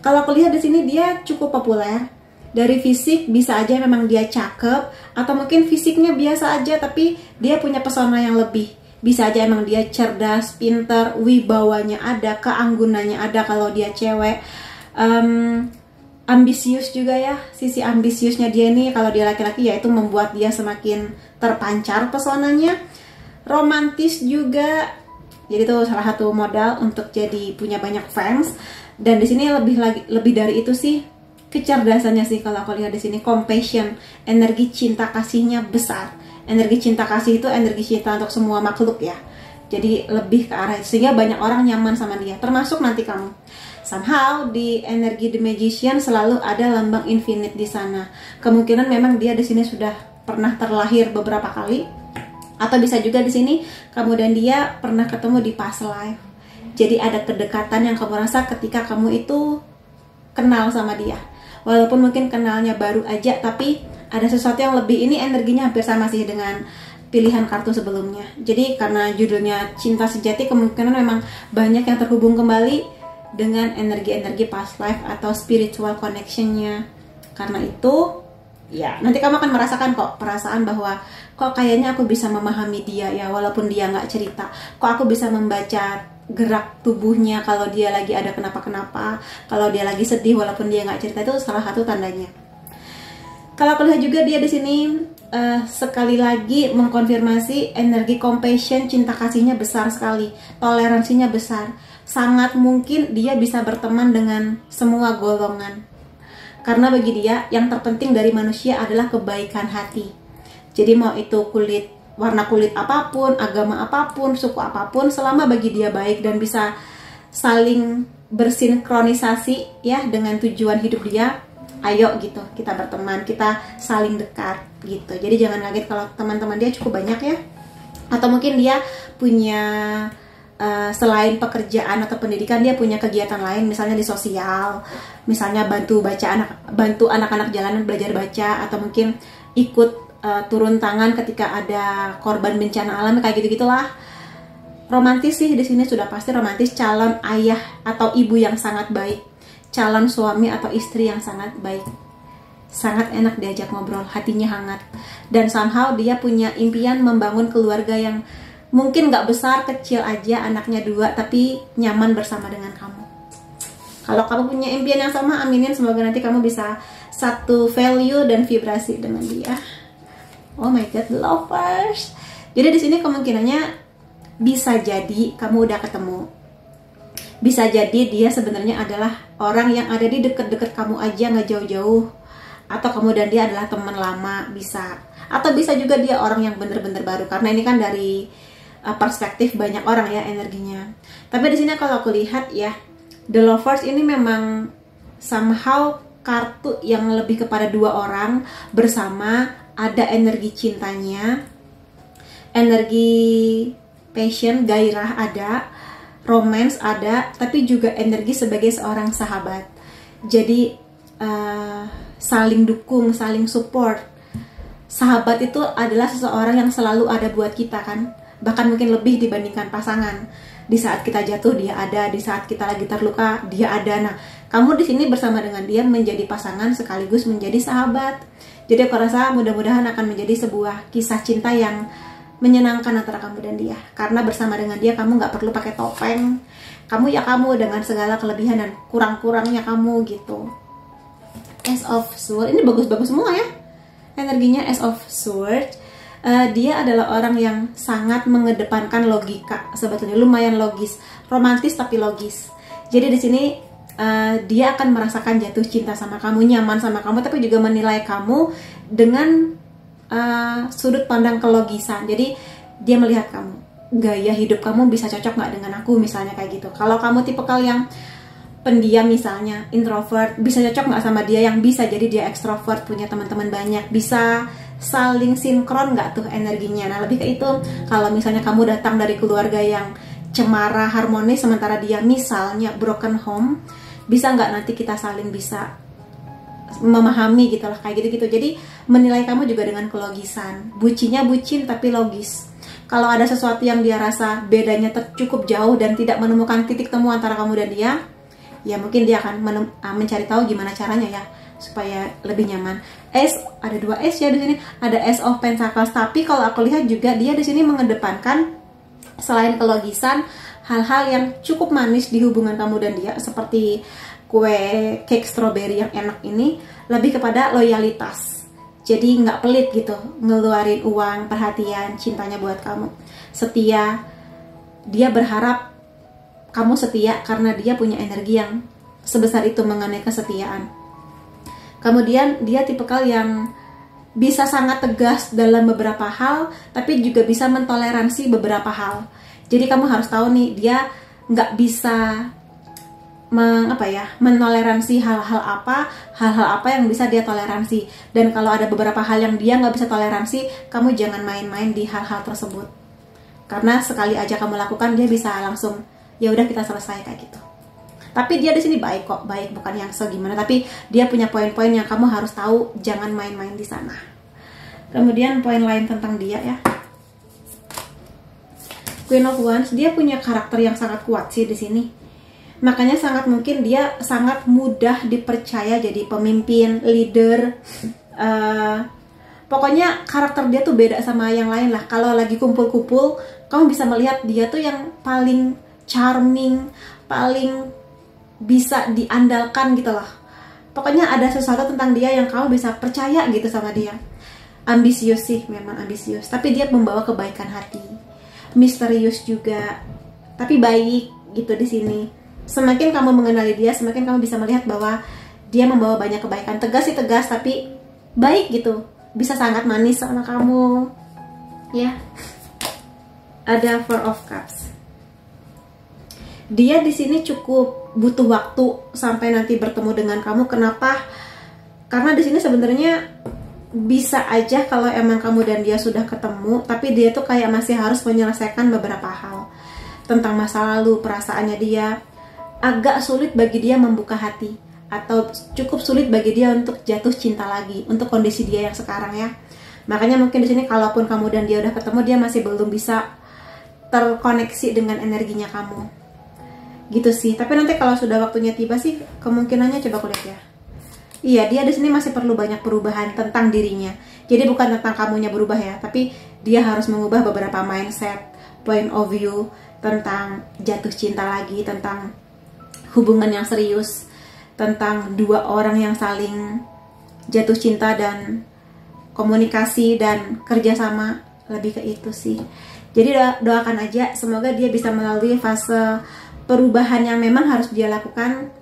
Kalau aku lihat di sini dia cukup populer. Dari fisik bisa aja memang dia cakep, atau mungkin fisiknya biasa aja tapi dia punya pesona yang lebih. Bisa aja emang dia cerdas, pinter, wibawanya ada, keanggunannya ada kalau dia cewek. Ambisius juga ya, sisi ambisiusnya dia nih kalau dia laki-laki ya itu membuat dia semakin terpancar pesonanya. Romantis juga. Jadi itu salah satu modal untuk jadi punya banyak fans. Dan di sini lebih dari itu sih kecerdasannya sih kalau aku lihat di sini, compassion, energi cinta kasihnya besar. Energi cinta kasih itu energi cinta untuk semua makhluk ya. Jadi lebih ke arah itu, sehingga banyak orang nyaman sama dia, termasuk nanti kamu. Somehow di energi The Magician selalu ada lambang infinite di sana. Kemungkinan memang dia di sini sudah pernah terlahir beberapa kali. Atau bisa juga di sini kamu dan dia pernah ketemu di past life. Jadi ada kedekatan yang kamu rasa ketika kamu itu kenal sama dia. Walaupun mungkin kenalnya baru aja, tapi ada sesuatu yang lebih. Ini energinya hampir sama sih dengan pilihan kartu sebelumnya. Jadi karena judulnya cinta sejati, kemungkinan memang banyak yang terhubung kembali dengan energi-energi past life atau spiritual connectionnya. Karena itu ya nanti kamu akan merasakan kok perasaan bahwa kok kayaknya aku bisa memahami dia ya, walaupun dia nggak cerita. Kok aku bisa membaca gerak tubuhnya kalau dia lagi ada kenapa-kenapa, kalau dia lagi sedih walaupun dia nggak cerita. Itu salah satu tandanya. Kalau aku lihat juga dia di sini sekali lagi mengkonfirmasi energi compassion, cinta kasihnya besar sekali, toleransinya besar. Sangat mungkin dia bisa berteman dengan semua golongan. Karena bagi dia yang terpenting dari manusia adalah kebaikan hati. Jadi mau itu warna kulit apapun, agama apapun, suku apapun, selama bagi dia baik dan bisa saling bersinkronisasi ya dengan tujuan hidup dia, ayo gitu, kita berteman, kita saling dekat gitu. Jadi jangan kaget kalau teman-teman dia cukup banyak ya. Atau mungkin dia punya selain pekerjaan atau pendidikan, dia punya kegiatan lain, misalnya di sosial, misalnya bantu anak-anak jalanan belajar baca, atau mungkin ikut turun tangan ketika ada korban bencana alam, kayak gitu-gitulah. Romantis sih di sini sudah pasti romantis, calon ayah atau ibu yang sangat baik, calon suami atau istri yang sangat baik, sangat enak diajak ngobrol, hatinya hangat, dan somehow dia punya impian membangun keluarga yang mungkin nggak besar, kecil aja, anaknya 2, tapi nyaman bersama dengan kamu. Kalau kamu punya impian yang sama, aminin, semoga nanti kamu bisa satu value dan vibrasi dengan dia. Oh my god, lovers. Jadi di sini kemungkinannya bisa jadi kamu udah ketemu. Bisa jadi dia sebenarnya adalah orang yang ada di deket-deket kamu aja, nggak jauh-jauh. Atau kamu dan dia adalah teman lama, bisa. Atau bisa juga dia orang yang bener-bener baru, karena ini kan dari perspektif banyak orang ya energinya. Tapi di sini kalau aku lihat ya, The Lovers ini memang somehow kartu yang lebih kepada 2 orang bersama, ada energi cintanya, energi passion, gairah ada, romance ada, tapi juga energi sebagai seorang sahabat. Jadi saling dukung, saling support. Sahabat itu adalah seseorang yang selalu ada buat kita kan, bahkan mungkin lebih dibandingkan pasangan. Di saat kita jatuh dia ada, di saat kita lagi terluka dia ada. Nah, kamu di sini bersama dengan dia menjadi pasangan sekaligus menjadi sahabat. Jadi aku rasa mudah-mudahan akan menjadi sebuah kisah cinta yang menyenangkan antara kamu dan dia. Karena bersama dengan dia kamu nggak perlu pakai topeng. Kamu ya kamu dengan segala kelebihan dan kurang-kurangnya kamu gitu. Ace of Swords, ini bagus-bagus semua ya energinya. Ace of Swords, dia adalah orang yang sangat mengedepankan logika, sebetulnya lumayan logis, romantis tapi logis. Jadi di sini dia akan merasakan jatuh cinta sama kamu, nyaman sama kamu, tapi juga menilai kamu dengan sudut pandang kelogisan. Jadi dia melihat kamu, gaya hidup kamu bisa cocok nggak dengan aku, misalnya kayak gitu. Kalau kamu tipikal yang pendiam misalnya, introvert, bisa cocok nggak sama dia yang bisa jadi dia ekstrovert, punya teman-teman banyak, bisa saling sinkron nggak tuh energinya. Nah lebih ke itu. Kalau misalnya kamu datang dari keluarga yang cemara harmonis, sementara dia misalnya broken home, bisa nggak nanti kita saling bisa memahami gitu lah, kayak gitu-gitu. Jadi menilai kamu juga dengan kelogisan. Bucinnya bucin tapi logis. Kalau ada sesuatu yang dia rasa bedanya cukup jauh dan tidak menemukan titik temu antara kamu dan dia, ya mungkin dia akan mencari tahu gimana caranya ya supaya lebih nyaman. Ace, ada 2 Ace ya di sini. Ada Ace of Pentacles, tapi kalau aku lihat juga dia di sini mengedepankan selain kelogisan, hal-hal yang cukup manis di hubungan kamu dan dia, seperti kue cake strawberry yang enak ini, lebih kepada loyalitas. Jadi nggak pelit gitu, ngeluarin uang, perhatian, cintanya buat kamu. Setia, dia berharap kamu setia karena dia punya energi yang sebesar itu mengenai kesetiaan. Kemudian dia tipikal yang bisa sangat tegas dalam beberapa hal, tapi juga bisa mentoleransi beberapa hal. Jadi kamu harus tahu nih, dia nggak bisa menoleransi hal-hal apa yang bisa dia toleransi. Dan kalau ada beberapa hal yang dia nggak bisa toleransi, kamu jangan main-main di hal-hal tersebut. Karena sekali aja kamu lakukan, dia bisa langsung ya udah kita selesai kayak gitu. Tapi dia di sini baik kok, baik, bukan yang segimana, tapi dia punya poin-poin yang kamu harus tahu, jangan main-main di sana. Kemudian poin lain tentang dia ya. Queen of Wands, dia punya karakter yang sangat kuat sih di sini. Makanya sangat mungkin dia sangat mudah dipercaya jadi pemimpin, leader. Pokoknya karakter dia tuh beda sama yang lain lah. Kalau lagi kumpul-kumpul, kamu bisa melihat dia tuh yang paling charming, paling bisa diandalkan gitu loh. Pokoknya ada sesuatu tentang dia yang kamu bisa percaya gitu sama dia. Ambisius sih, memang ambisius, tapi dia membawa kebaikan hati. Misterius juga, tapi baik gitu di sini. Semakin kamu mengenali dia, semakin kamu bisa melihat bahwa dia membawa banyak kebaikan. Tegas sih tegas, tapi baik gitu. Bisa sangat manis sama kamu. Ya. Ada Four of Cups. Dia di sini cukup butuh waktu sampai nanti bertemu dengan kamu. Kenapa? Karena di sini sebenarnya bisa aja kalau emang kamu dan dia sudah ketemu, tapi dia tuh kayak masih harus menyelesaikan beberapa hal tentang masa lalu, perasaannya dia. Agak sulit bagi dia membuka hati, atau cukup sulit bagi dia untuk jatuh cinta lagi untuk kondisi dia yang sekarang ya. Makanya mungkin di sini kalaupun kamu dan dia udah ketemu, dia masih belum bisa terkoneksi dengan energinya kamu. Gitu sih. Tapi nanti kalau sudah waktunya tiba sih, kemungkinannya coba aku lihat ya. Iya, dia di sini masih perlu banyak perubahan tentang dirinya. Jadi bukan tentang kamunya berubah ya, tapi dia harus mengubah beberapa mindset, point of view tentang jatuh cinta lagi, tentang hubungan yang serius, tentang dua orang yang saling jatuh cinta dan komunikasi dan kerjasama, lebih ke itu sih. Jadi doakan aja, semoga dia bisa melalui fase perubahan yang memang harus dia lakukan,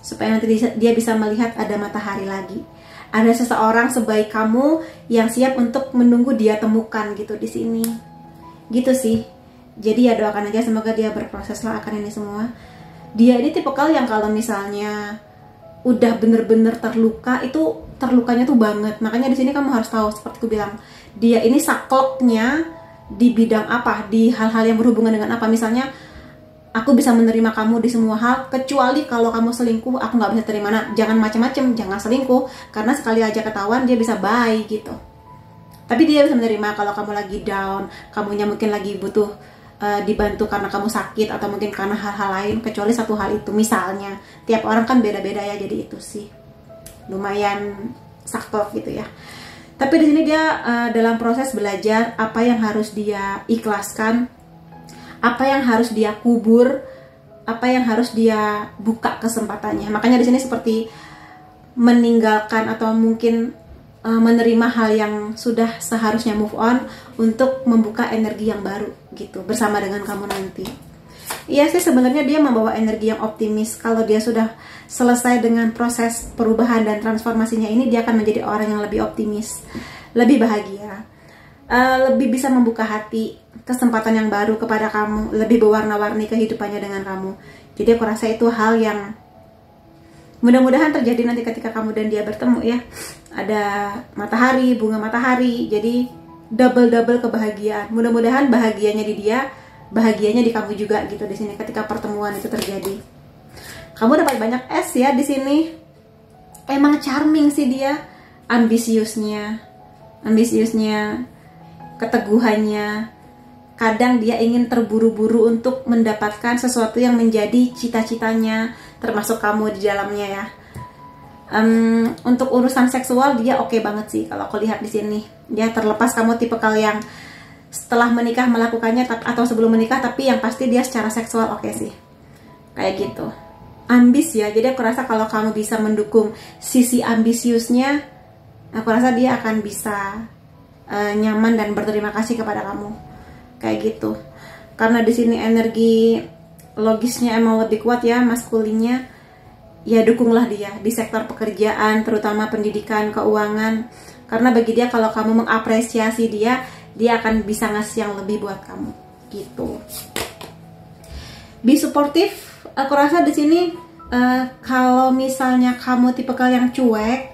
supaya nanti dia bisa melihat ada matahari lagi. Ada seseorang sebaik kamu yang siap untuk menunggu dia temukan gitu di sini. Gitu sih. Jadi ya doakan aja, semoga dia berproses lah akan ini semua. Dia ini tipikal yang kalau misalnya udah bener-bener terluka, itu terlukanya tuh banget. Makanya di sini kamu harus tahu, seperti aku bilang, dia ini sakleknya di bidang apa, di hal-hal yang berhubungan dengan apa. Misalnya, aku bisa menerima kamu di semua hal, kecuali kalau kamu selingkuh, aku nggak bisa terima. Nah, jangan macam-macam, jangan selingkuh, karena sekali aja ketahuan dia bisa bye gitu. Tapi dia bisa menerima kalau kamu lagi down, kamunya mungkin lagi butuh dibantu karena kamu sakit, atau mungkin karena hal-hal lain, kecuali satu hal itu. Misalnya, tiap orang kan beda-beda ya, jadi itu sih lumayan saklek gitu ya. Tapi di sini dia dalam proses belajar apa yang harus dia ikhlaskan, apa yang harus dia kubur, apa yang harus dia buka kesempatannya. Makanya di sini seperti meninggalkan atau mungkin menerima hal yang sudah seharusnya move on untuk membuka energi yang baru gitu bersama dengan kamu nanti. Iya sih, sebenarnya dia membawa energi yang optimis. Kalau dia sudah selesai dengan proses perubahan dan transformasinya ini, dia akan menjadi orang yang lebih optimis, lebih bahagia, lebih bisa membuka hati, kesempatan yang baru kepada kamu, lebih berwarna-warni kehidupannya dengan kamu. Jadi aku rasa itu hal yang mudah-mudahan terjadi nanti ketika kamu dan dia bertemu ya. Ada matahari, bunga matahari, jadi double-double kebahagiaan. Mudah-mudahan bahagianya di dia, bahagianya di kamu juga gitu di sini ketika pertemuan itu terjadi. Kamu dapat banyak S ya di sini. Emang charming sih dia, ambisiusnya, keteguhannya. Kadang dia ingin terburu-buru untuk mendapatkan sesuatu yang menjadi cita-citanya, termasuk kamu di dalamnya ya. Untuk urusan seksual dia oke banget sih kalau aku lihat di sini. Dia terlepas kamu tipikal yang setelah menikah melakukannya atau sebelum menikah, tapi yang pasti dia secara seksual oke sih. Kayak gitu. Ambis ya. Jadi aku rasa kalau kamu bisa mendukung sisi ambisiusnya, aku rasa dia akan bisa nyaman dan berterima kasih kepada kamu. Kayak gitu. Karena di sini energi logisnya emang lebih kuat ya, maskulinnya. Ya dukunglah dia di sektor pekerjaan, terutama pendidikan, keuangan. Karena bagi dia kalau kamu mengapresiasi dia, dia akan bisa ngasih yang lebih buat kamu. Gitu. Be supportive. Aku rasa di sini kalau misalnya kamu tipikal yang cuek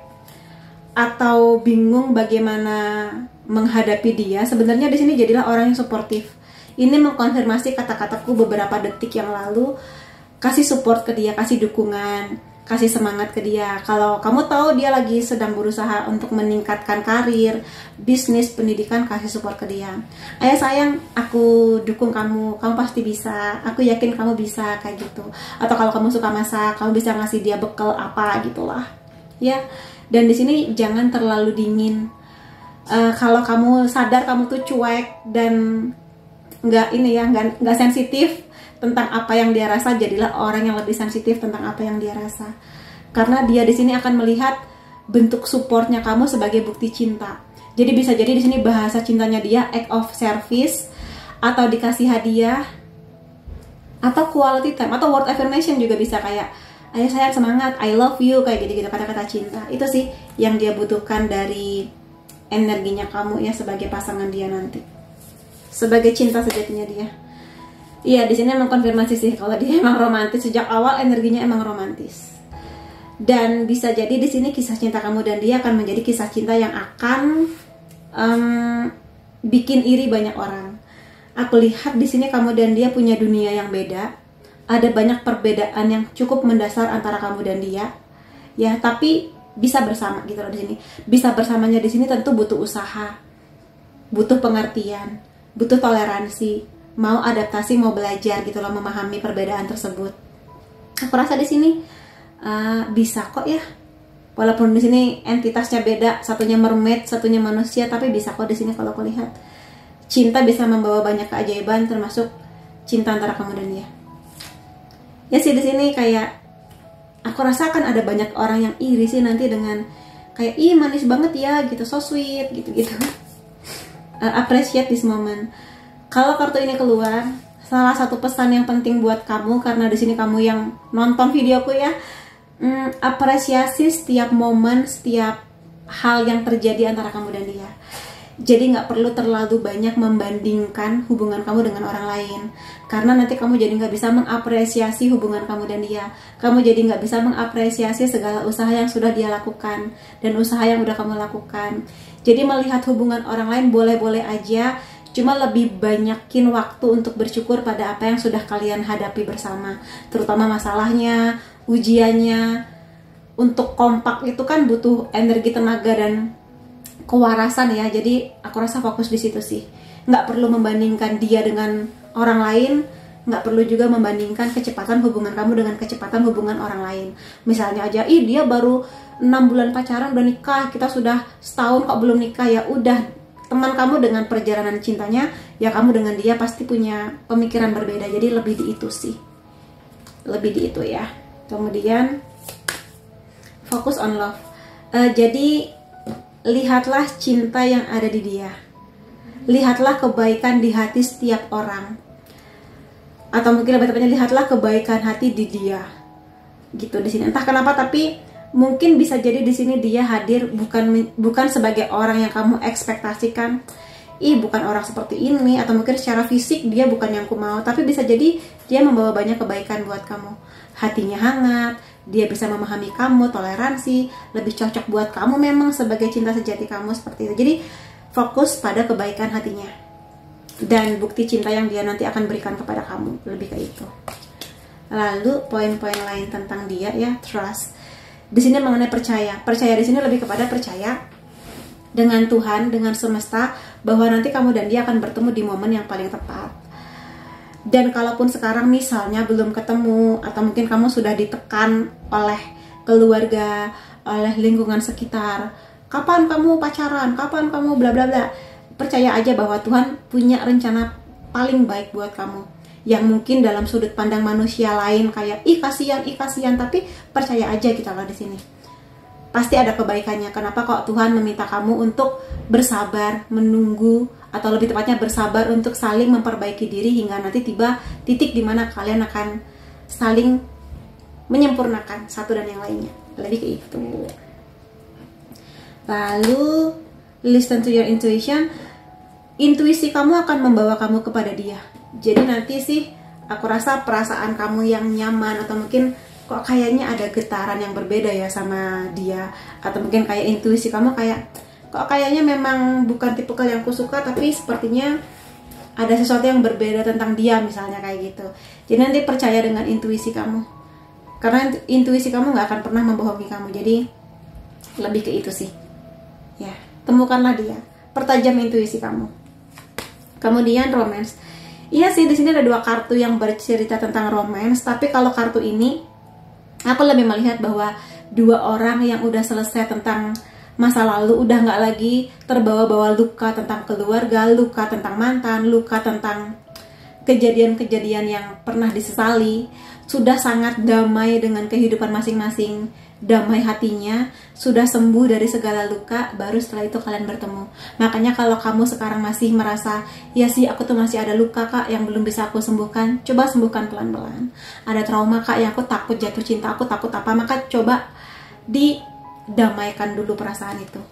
atau bingung bagaimana menghadapi dia, sebenarnya di sini jadilah orang yang suportif. Ini mengkonfirmasi kata-kataku beberapa detik yang lalu. Kasih support ke dia, kasih dukungan, kasih semangat ke dia. Kalau kamu tahu dia lagi sedang berusaha untuk meningkatkan karir, bisnis, pendidikan, kasih support ke dia. Ayah sayang, aku dukung kamu, kamu pasti bisa, aku yakin kamu bisa, kayak gitu. Atau kalau kamu suka masak, kamu bisa ngasih dia bekal apa gitulah, ya. Dan di sini jangan terlalu dingin. Kalau kamu sadar kamu tuh cuek dan nggak sensitif tentang apa yang dia rasa, jadilah orang yang lebih sensitif tentang apa yang dia rasa. Karena dia di sini akan melihat bentuk supportnya kamu sebagai bukti cinta. Jadi bisa jadi di sini bahasa cintanya dia act of service, atau dikasih hadiah, atau quality time, atau word affirmation juga bisa, kayak ayah sayang semangat, I love you, kayak gitu-gitu, kata-kata cinta. Itu sih yang dia butuhkan dari energinya kamu ya sebagai pasangan dia nanti, sebagai cinta sejatinya dia. Iya, di sini emang konfirmasi sih kalau dia emang romantis, sejak awal energinya emang romantis. Dan bisa jadi di sini kisah cinta kamu dan dia akan menjadi kisah cinta yang akan bikin iri banyak orang. Aku lihat di sini kamu dan dia punya dunia yang beda. Ada banyak perbedaan yang cukup mendasar antara kamu dan dia. Ya, tapi bisa bersama gitu loh di sini. Bisa bersamanya di sini tentu butuh usaha, butuh pengertian, butuh toleransi, mau adaptasi, mau belajar gitu loh, memahami perbedaan tersebut. Aku rasa di sini bisa kok ya. Walaupun di sini entitasnya beda, satunya mermaid, satunya manusia, tapi bisa kok di sini kalau aku lihat. Cinta bisa membawa banyak keajaiban, termasuk cinta antara kamu dan dia. Ya sih di sini kayak aku rasakan ada banyak orang yang iri sih nanti dengan kayak ih manis banget ya gitu, so sweet gitu-gitu. Appreciate this moment. Kalau kartu ini keluar, salah satu pesan yang penting buat kamu, karena di sini kamu yang nonton videoku ya, apresiasi setiap momen, setiap hal yang terjadi antara kamu dan dia. Jadi nggak perlu terlalu banyak membandingkan hubungan kamu dengan orang lain, karena nanti kamu jadi nggak bisa mengapresiasi hubungan kamu dan dia. Kamu jadi nggak bisa mengapresiasi segala usaha yang sudah dia lakukan dan usaha yang udah kamu lakukan. Jadi melihat hubungan orang lain boleh-boleh aja, cuma lebih banyakin waktu untuk bersyukur pada apa yang sudah kalian hadapi bersama. Terutama masalahnya, ujiannya. Untuk kompak itu kan butuh energi, tenaga, dan kewarasan ya. Jadi aku rasa fokus di situ sih. Nggak perlu membandingkan dia dengan orang lain. Nggak perlu juga membandingkan kecepatan hubungan kamu dengan kecepatan hubungan orang lain. Misalnya aja, dia baru 6 bulan pacaran udah nikah, kita sudah setahun kok belum nikah. Ya udah, teman kamu dengan perjalanan cintanya, ya kamu dengan dia pasti punya pemikiran berbeda. Jadi lebih di itu sih, lebih di itu ya. Kemudian fokus on love. Jadi lihatlah cinta yang ada di dia, lihatlah kebaikan di hati setiap orang, atau mungkin lebih tepatnya lihatlah kebaikan hati di dia gitu di sini. Entah kenapa tapi mungkin bisa jadi di sini dia hadir bukan sebagai orang yang kamu ekspektasikan. Bukan orang seperti ini, atau mungkin secara fisik dia bukan yang aku mau, tapi bisa jadi dia membawa banyak kebaikan buat kamu. Hatinya hangat, dia bisa memahami kamu, toleransi, lebih cocok buat kamu memang sebagai cinta sejati kamu, seperti itu. Jadi fokus pada kebaikan hatinya dan bukti cinta yang dia nanti akan berikan kepada kamu, lebih ke itu. Lalu poin-poin lain tentang dia ya, trust. Di sini mengenai percaya. Percaya di sini lebih kepada percaya dengan Tuhan, dengan semesta, bahwa nanti kamu dan dia akan bertemu di momen yang paling tepat. Dan kalaupun sekarang misalnya belum ketemu, atau mungkin kamu sudah ditekan oleh keluarga, oleh lingkungan sekitar, kapan kamu pacaran, kapan kamu bla bla bla, percaya aja bahwa Tuhan punya rencana paling baik buat kamu, yang mungkin dalam sudut pandang manusia lain kayak ih kasihan, tapi percaya aja kita lah di sini. Pasti ada kebaikannya. Kenapa kok Tuhan meminta kamu untuk bersabar, menunggu, atau lebih tepatnya bersabar untuk saling memperbaiki diri hingga nanti tiba titik di mana kalian akan saling menyempurnakan satu dan yang lainnya. Lebih ke itu. Lalu listen to your intuition. Intuisi kamu akan membawa kamu kepada dia. Jadi nanti sih aku rasa perasaan kamu yang nyaman, atau mungkin kok kayaknya ada getaran yang berbeda ya sama dia, atau mungkin kayak intuisi kamu kayak kok kayaknya memang bukan tipikal yang aku suka, tapi sepertinya ada sesuatu yang berbeda tentang dia, misalnya kayak gitu. Jadi nanti percaya dengan intuisi kamu, Karena intuisi kamu nggak akan pernah membohongi kamu. Jadi lebih ke itu sih. Ya, temukanlah dia, pertajam intuisi kamu. Kemudian romance. Iya sih, di sini ada 2 kartu yang bercerita tentang romance, tapi kalau kartu ini aku lebih melihat bahwa 2 orang yang udah selesai tentang masa lalu, udah nggak lagi terbawa-bawa luka tentang keluarga, luka tentang mantan, luka tentang kejadian-kejadian yang pernah disesali, sudah sangat damai dengan kehidupan masing-masing, damai hatinya, sudah sembuh dari segala luka, baru setelah itu kalian bertemu. Makanya kalau kamu sekarang masih merasa, ya sih aku tuh masih ada luka kak yang belum bisa aku sembuhkan, coba sembuhkan pelan-pelan. Ada trauma kak yang aku takut jatuh cinta, aku takut apa, maka coba didamaikan dulu perasaan itu.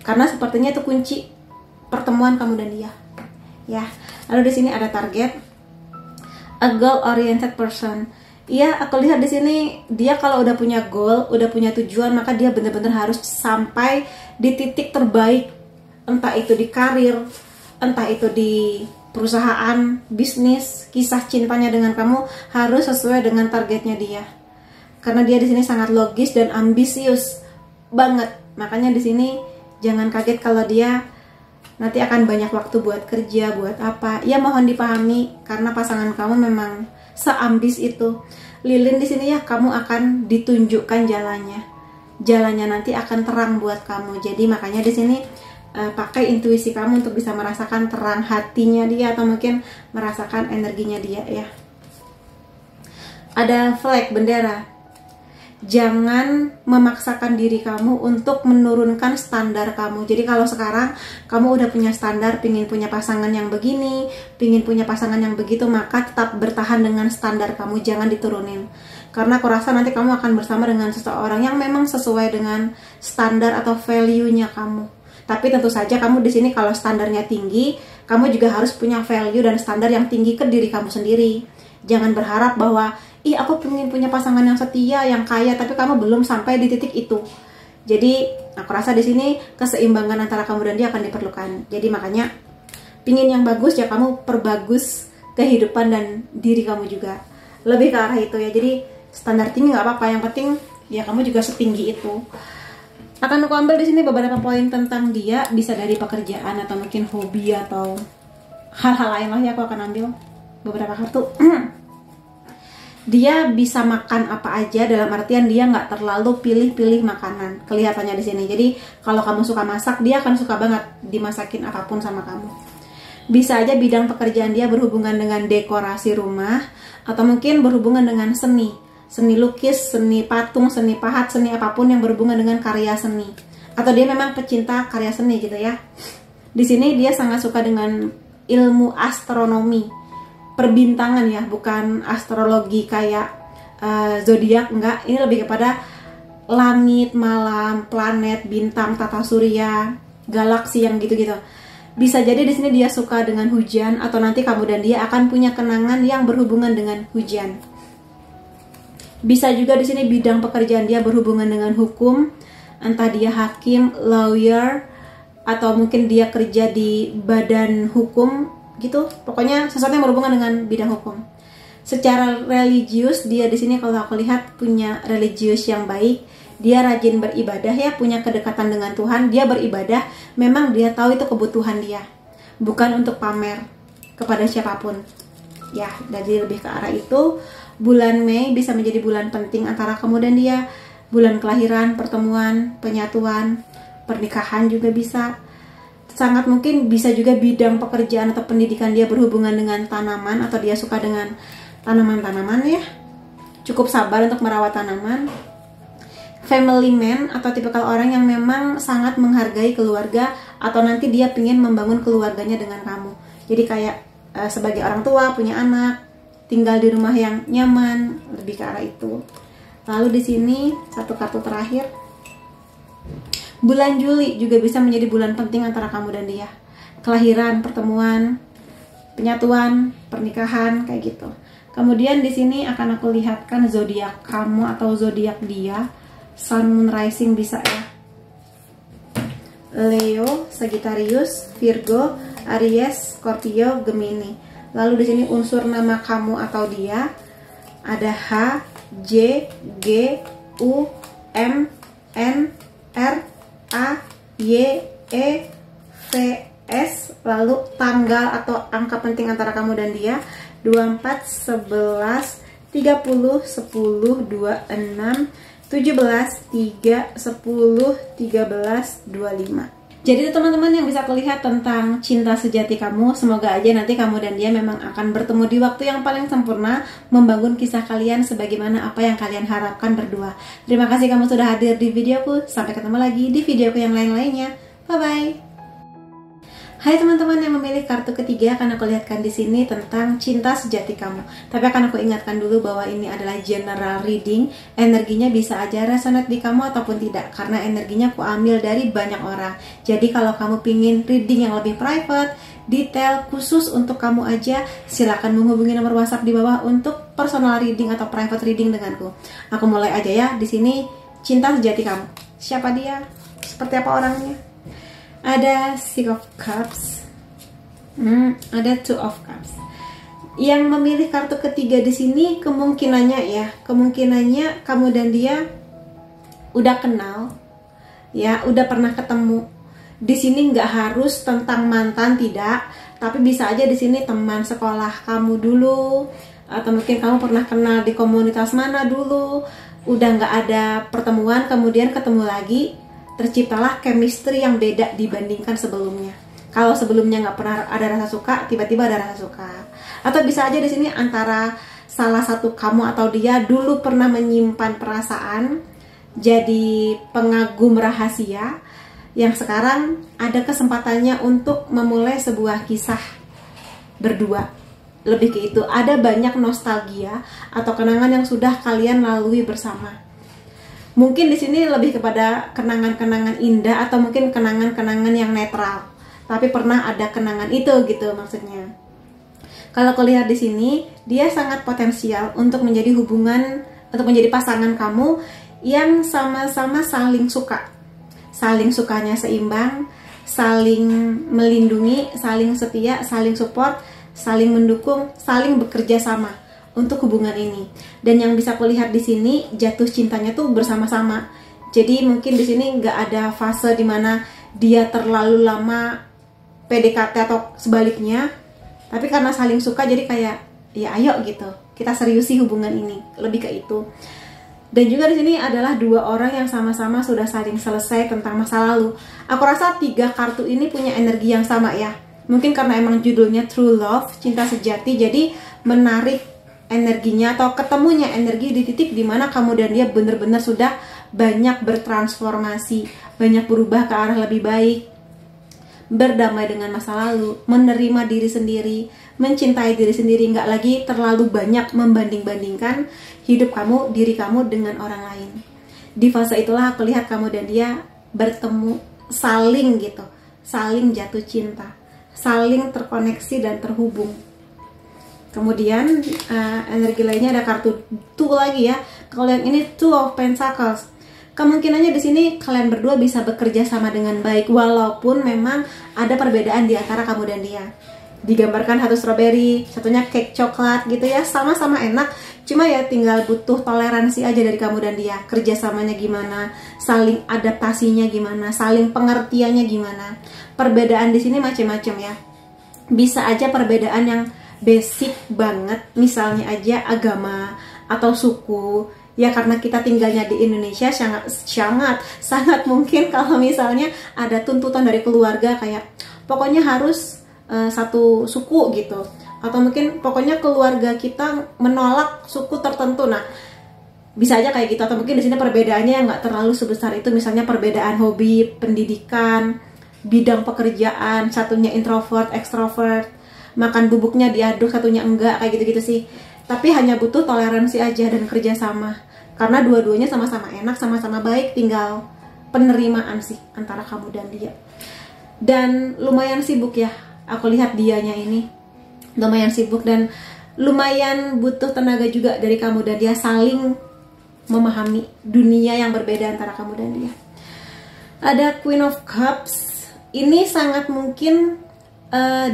Karena sepertinya itu kunci pertemuan kamu dan dia. Ya, lalu di sini ada target, a goal oriented person. Iya, aku lihat di sini dia kalau udah punya goal, udah punya tujuan, maka dia benar-benar harus sampai di titik terbaik. Entah itu di karir, entah itu di perusahaan, bisnis, kisah cintanya dengan kamu harus sesuai dengan targetnya dia. Karena dia di sini sangat logis dan ambisius banget. Makanya di sini jangan kaget kalau dia nanti akan banyak waktu buat kerja, buat apa. Ya mohon dipahami karena pasangan kamu memang seambis itu. Lilin di sini ya, kamu akan ditunjukkan jalannya. Jalannya nanti akan terang buat kamu. Jadi makanya di sini pakai intuisi kamu untuk bisa merasakan terang hatinya dia atau mungkin merasakan energinya dia ya. Ada flag, bendera. Jangan memaksakan diri kamu untuk menurunkan standar kamu. Jadi kalau sekarang kamu udah punya standar, pingin punya pasangan yang begini, pingin punya pasangan yang begitu, maka tetap bertahan dengan standar kamu, jangan diturunin. Karena aku rasa nanti kamu akan bersama dengan seseorang yang memang sesuai dengan standar atau value-nya kamu. Tapi tentu saja kamu di sini kalau standarnya tinggi, kamu juga harus punya value dan standar yang tinggi ke diri kamu sendiri. Jangan berharap bahwa ih aku pengen punya pasangan yang setia, yang kaya, tapi kamu belum sampai di titik itu. Jadi aku rasa di sini keseimbangan antara kamu dan dia akan diperlukan. Jadi makanya pingin yang bagus ya kamu perbagus kehidupan dan diri kamu juga. Lebih ke arah itu ya. Jadi standar tinggi nggak apa-apa, yang penting ya kamu juga setinggi itu. Akan aku ambil di sini beberapa poin tentang dia, bisa dari pekerjaan atau mungkin hobi atau hal-hal lain lah ya. Aku akan ambil beberapa kartu. Dia bisa makan apa aja, dalam artian dia nggak terlalu pilih-pilih makanan kelihatannya di sini. Jadi kalau kamu suka masak, dia akan suka banget dimasakin apapun sama kamu. Bisa aja bidang pekerjaan dia berhubungan dengan dekorasi rumah atau mungkin berhubungan dengan seni lukis, seni patung, seni pahat, seni apapun yang berhubungan dengan karya seni. Atau dia memang pecinta karya seni gitu ya. Di sini dia sangat suka dengan ilmu astronomi, perbintangan ya, bukan astrologi kayak zodiak, enggak. Ini lebih kepada langit, malam, planet, bintang, tata surya, galaksi yang gitu-gitu. Bisa jadi di sini dia suka dengan hujan atau nanti kamu dan dia akan punya kenangan yang berhubungan dengan hujan. Bisa juga di sini bidang pekerjaan dia berhubungan dengan hukum, entah dia hakim, lawyer, atau mungkin dia kerja di badan hukum gitu. Pokoknya sesuatu yang berhubungan dengan bidang hukum. Secara religius dia di sini kalau aku lihat punya religius yang baik. Dia rajin beribadah ya, punya kedekatan dengan Tuhan. Dia beribadah, memang dia tahu itu kebutuhan dia, bukan untuk pamer kepada siapapun. Ya, jadi lebih ke arah itu. Bulan Mei bisa menjadi bulan penting antara kamu dan dia. Bulan kelahiran, pertemuan, penyatuan, pernikahan juga bisa. Sangat mungkin bisa juga bidang pekerjaan atau pendidikan dia berhubungan dengan tanaman atau dia suka dengan tanaman-tanaman ya. Cukup sabar untuk merawat tanaman. Family man atau tipikal orang yang memang sangat menghargai keluarga atau nanti dia ingin membangun keluarganya dengan kamu. Jadi kayak sebagai orang tua, punya anak, tinggal di rumah yang nyaman, lebih ke arah itu. Lalu di sini satu kartu terakhir. Bulan Juli juga bisa menjadi bulan penting antara kamu dan dia. Kelahiran, pertemuan, penyatuan, pernikahan kayak gitu. Kemudian di sini akan aku lihatkan zodiak kamu atau zodiak dia. Sun, Moon, Rising bisa ya. Leo, Sagittarius, Virgo, Aries, Scorpio, Gemini. Lalu di sini unsur nama kamu atau dia ada H, J, G, U, M, N, R, A, Y, E, V, S, lalu tanggal atau angka penting antara kamu dan dia 24, 11, 30, 10, 26, 17, 3, 10, 13, 25. Jadi itu teman-teman yang bisa kulihat tentang cinta sejati kamu. Semoga aja nanti kamu dan dia memang akan bertemu di waktu yang paling sempurna, membangun kisah kalian sebagaimana apa yang kalian harapkan berdua. Terima kasih kamu sudah hadir di videoku. Sampai ketemu lagi di videoku yang lain-lainnya. Bye-bye. Hai teman-teman yang memilih kartu ketiga, akan aku lihatkan di sini tentang cinta sejati kamu. Tapi akan aku ingatkan dulu bahwa ini adalah general reading. Energinya bisa aja resonate di kamu ataupun tidak, karena energinya aku ambil dari banyak orang. Jadi kalau kamu pingin reading yang lebih private, detail, khusus untuk kamu aja, silakan menghubungi nomor WhatsApp di bawah untuk personal reading atau private reading denganku. Aku mulai aja ya. Di sini cinta sejati kamu. Siapa dia? Seperti apa orangnya? Ada Six of Cups, ada Two of Cups. Yang memilih kartu ketiga di sini kemungkinannya kamu dan dia udah kenal, ya, udah pernah ketemu. Di sini nggak harus tentang mantan, tidak, tapi bisa aja di sini teman sekolah kamu dulu, atau mungkin kamu pernah kenal di komunitas mana dulu, udah nggak ada pertemuan, kemudian ketemu lagi. Terciptalah chemistry yang beda dibandingkan sebelumnya. Kalau sebelumnya nggak pernah ada rasa suka, tiba-tiba ada rasa suka. Atau bisa aja di sini antara salah satu kamu atau dia dulu pernah menyimpan perasaan, jadi pengagum rahasia, yang sekarang ada kesempatannya untuk memulai sebuah kisah berdua. Lebih ke itu, ada banyak nostalgia atau kenangan yang sudah kalian lalui bersama. Mungkin di sini lebih kepada kenangan-kenangan indah atau mungkin kenangan-kenangan yang netral. Tapi pernah ada kenangan itu gitu maksudnya. Kalau kulihat di sini, dia sangat potensial untuk menjadi hubungan, untuk menjadi pasangan kamu yang sama-sama saling suka. Saling sukanya seimbang, saling melindungi, saling setia, saling support, saling mendukung, saling bekerja sama untuk hubungan ini. Dan yang bisa kulihat di sini, jatuh cintanya tuh bersama-sama. Jadi mungkin di sini nggak ada fase dimana dia terlalu lama PDKT atau sebaliknya, tapi karena saling suka jadi kayak ya ayo gitu, kita seriusi hubungan ini, lebih ke itu. Dan juga di sini adalah dua orang yang sama-sama sudah saling selesai tentang masa lalu. Aku rasa 3 kartu ini punya energi yang sama ya. Mungkin karena emang judulnya True Love, cinta sejati, jadi menarik energinya atau ketemunya energi di titik dimana kamu dan dia benar-benar sudah banyak bertransformasi, banyak berubah ke arah lebih baik, berdamai dengan masa lalu, menerima diri sendiri, mencintai diri sendiri, nggak lagi terlalu banyak membanding-bandingkan hidup kamu, diri kamu dengan orang lain. Di fase itulah aku lihat kamu dan dia bertemu, saling gitu, saling jatuh cinta, saling terkoneksi dan terhubung. Kemudian energi lainnya ada kartu 2 lagi ya. Kalau yang ini Two of Pentacles. Kemungkinannya di sini kalian berdua bisa bekerja sama dengan baik, walaupun memang ada perbedaan di antara kamu dan dia. Digambarkan satu strawberry, satunya cake coklat gitu ya, sama-sama enak. Cuma ya tinggal butuh toleransi aja dari kamu dan dia. Kerjasamanya gimana, saling adaptasinya gimana, saling pengertiannya gimana. Perbedaan di sini macam-macam ya. Bisa aja perbedaan yang basic banget, misalnya aja agama atau suku ya, karena kita tinggalnya di Indonesia, sangat mungkin kalau misalnya ada tuntutan dari keluarga kayak pokoknya harus satu suku gitu, atau mungkin pokoknya keluarga kita menolak suku tertentu. Nah, bisa aja kayak gitu. Atau mungkin di sini perbedaannya yang nggak terlalu sebesar itu, misalnya perbedaan hobi, pendidikan, bidang pekerjaan, satunya introvert, extrovert, makan bubuknya diaduk, satunya enggak, kayak gitu-gitu sih. Tapi hanya butuh toleransi aja dan kerjasama, karena dua-duanya sama-sama enak, sama-sama baik, tinggal penerimaan sih antara kamu dan dia. Dan lumayan sibuk ya, aku lihat dianya ini lumayan sibuk dan lumayan butuh tenaga juga dari kamu dan dia, saling memahami dunia yang berbeda antara kamu dan dia. Ada Queen of Cups. Ini sangat mungkin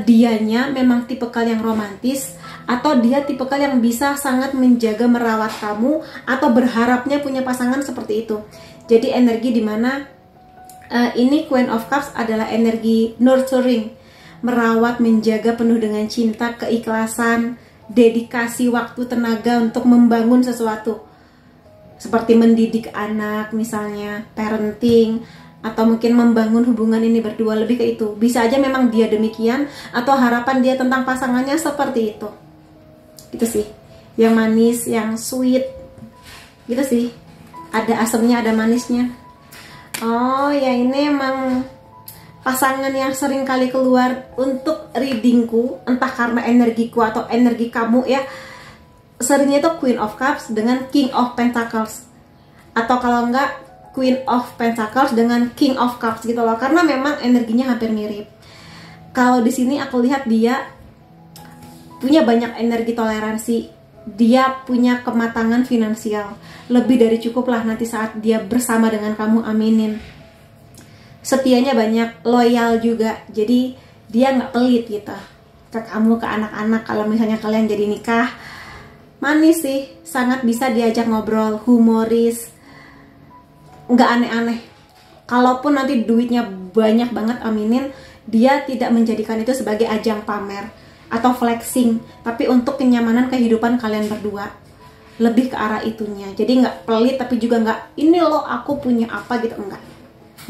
dianya memang tipikal yang romantis, atau dia tipikal yang bisa sangat menjaga merawat kamu atau berharapnya punya pasangan seperti itu. Jadi energi dimana ini Queen of Cups adalah energi nurturing, merawat, menjaga penuh dengan cinta, keikhlasan, dedikasi waktu, tenaga untuk membangun sesuatu seperti mendidik anak misalnya, parenting, atau mungkin membangun hubungan ini berdua, lebih ke itu. Bisa aja memang dia demikian, atau harapan dia tentang pasangannya seperti itu. Gitu sih, yang manis, yang sweet, gitu sih. Ada asamnya, ada manisnya. Oh ya, ini emang pasangan yang sering kali keluar untuk readingku, entah karena energiku atau energi kamu ya. Seringnya itu Queen of Cups dengan King of Pentacles, atau kalau enggak Queen of Pentacles dengan King of Cups gitu loh, karena memang energinya hampir mirip. Kalau di sini aku lihat dia punya banyak energi toleransi, dia punya kematangan finansial, lebih dari cukup lah nanti saat dia bersama dengan kamu, aminin. Setianya banyak, loyal juga, jadi dia nggak pelit gitu ke kamu, ke anak-anak. Kalau misalnya kalian jadi nikah, manis sih, sangat bisa diajak ngobrol, humoris, nggak aneh-aneh. Kalaupun nanti duitnya banyak banget, aminin, dia tidak menjadikan itu sebagai ajang pamer atau flexing, tapi untuk kenyamanan kehidupan kalian berdua, lebih ke arah itunya. Jadi nggak pelit, tapi juga nggak ini loh aku punya apa gitu, nggak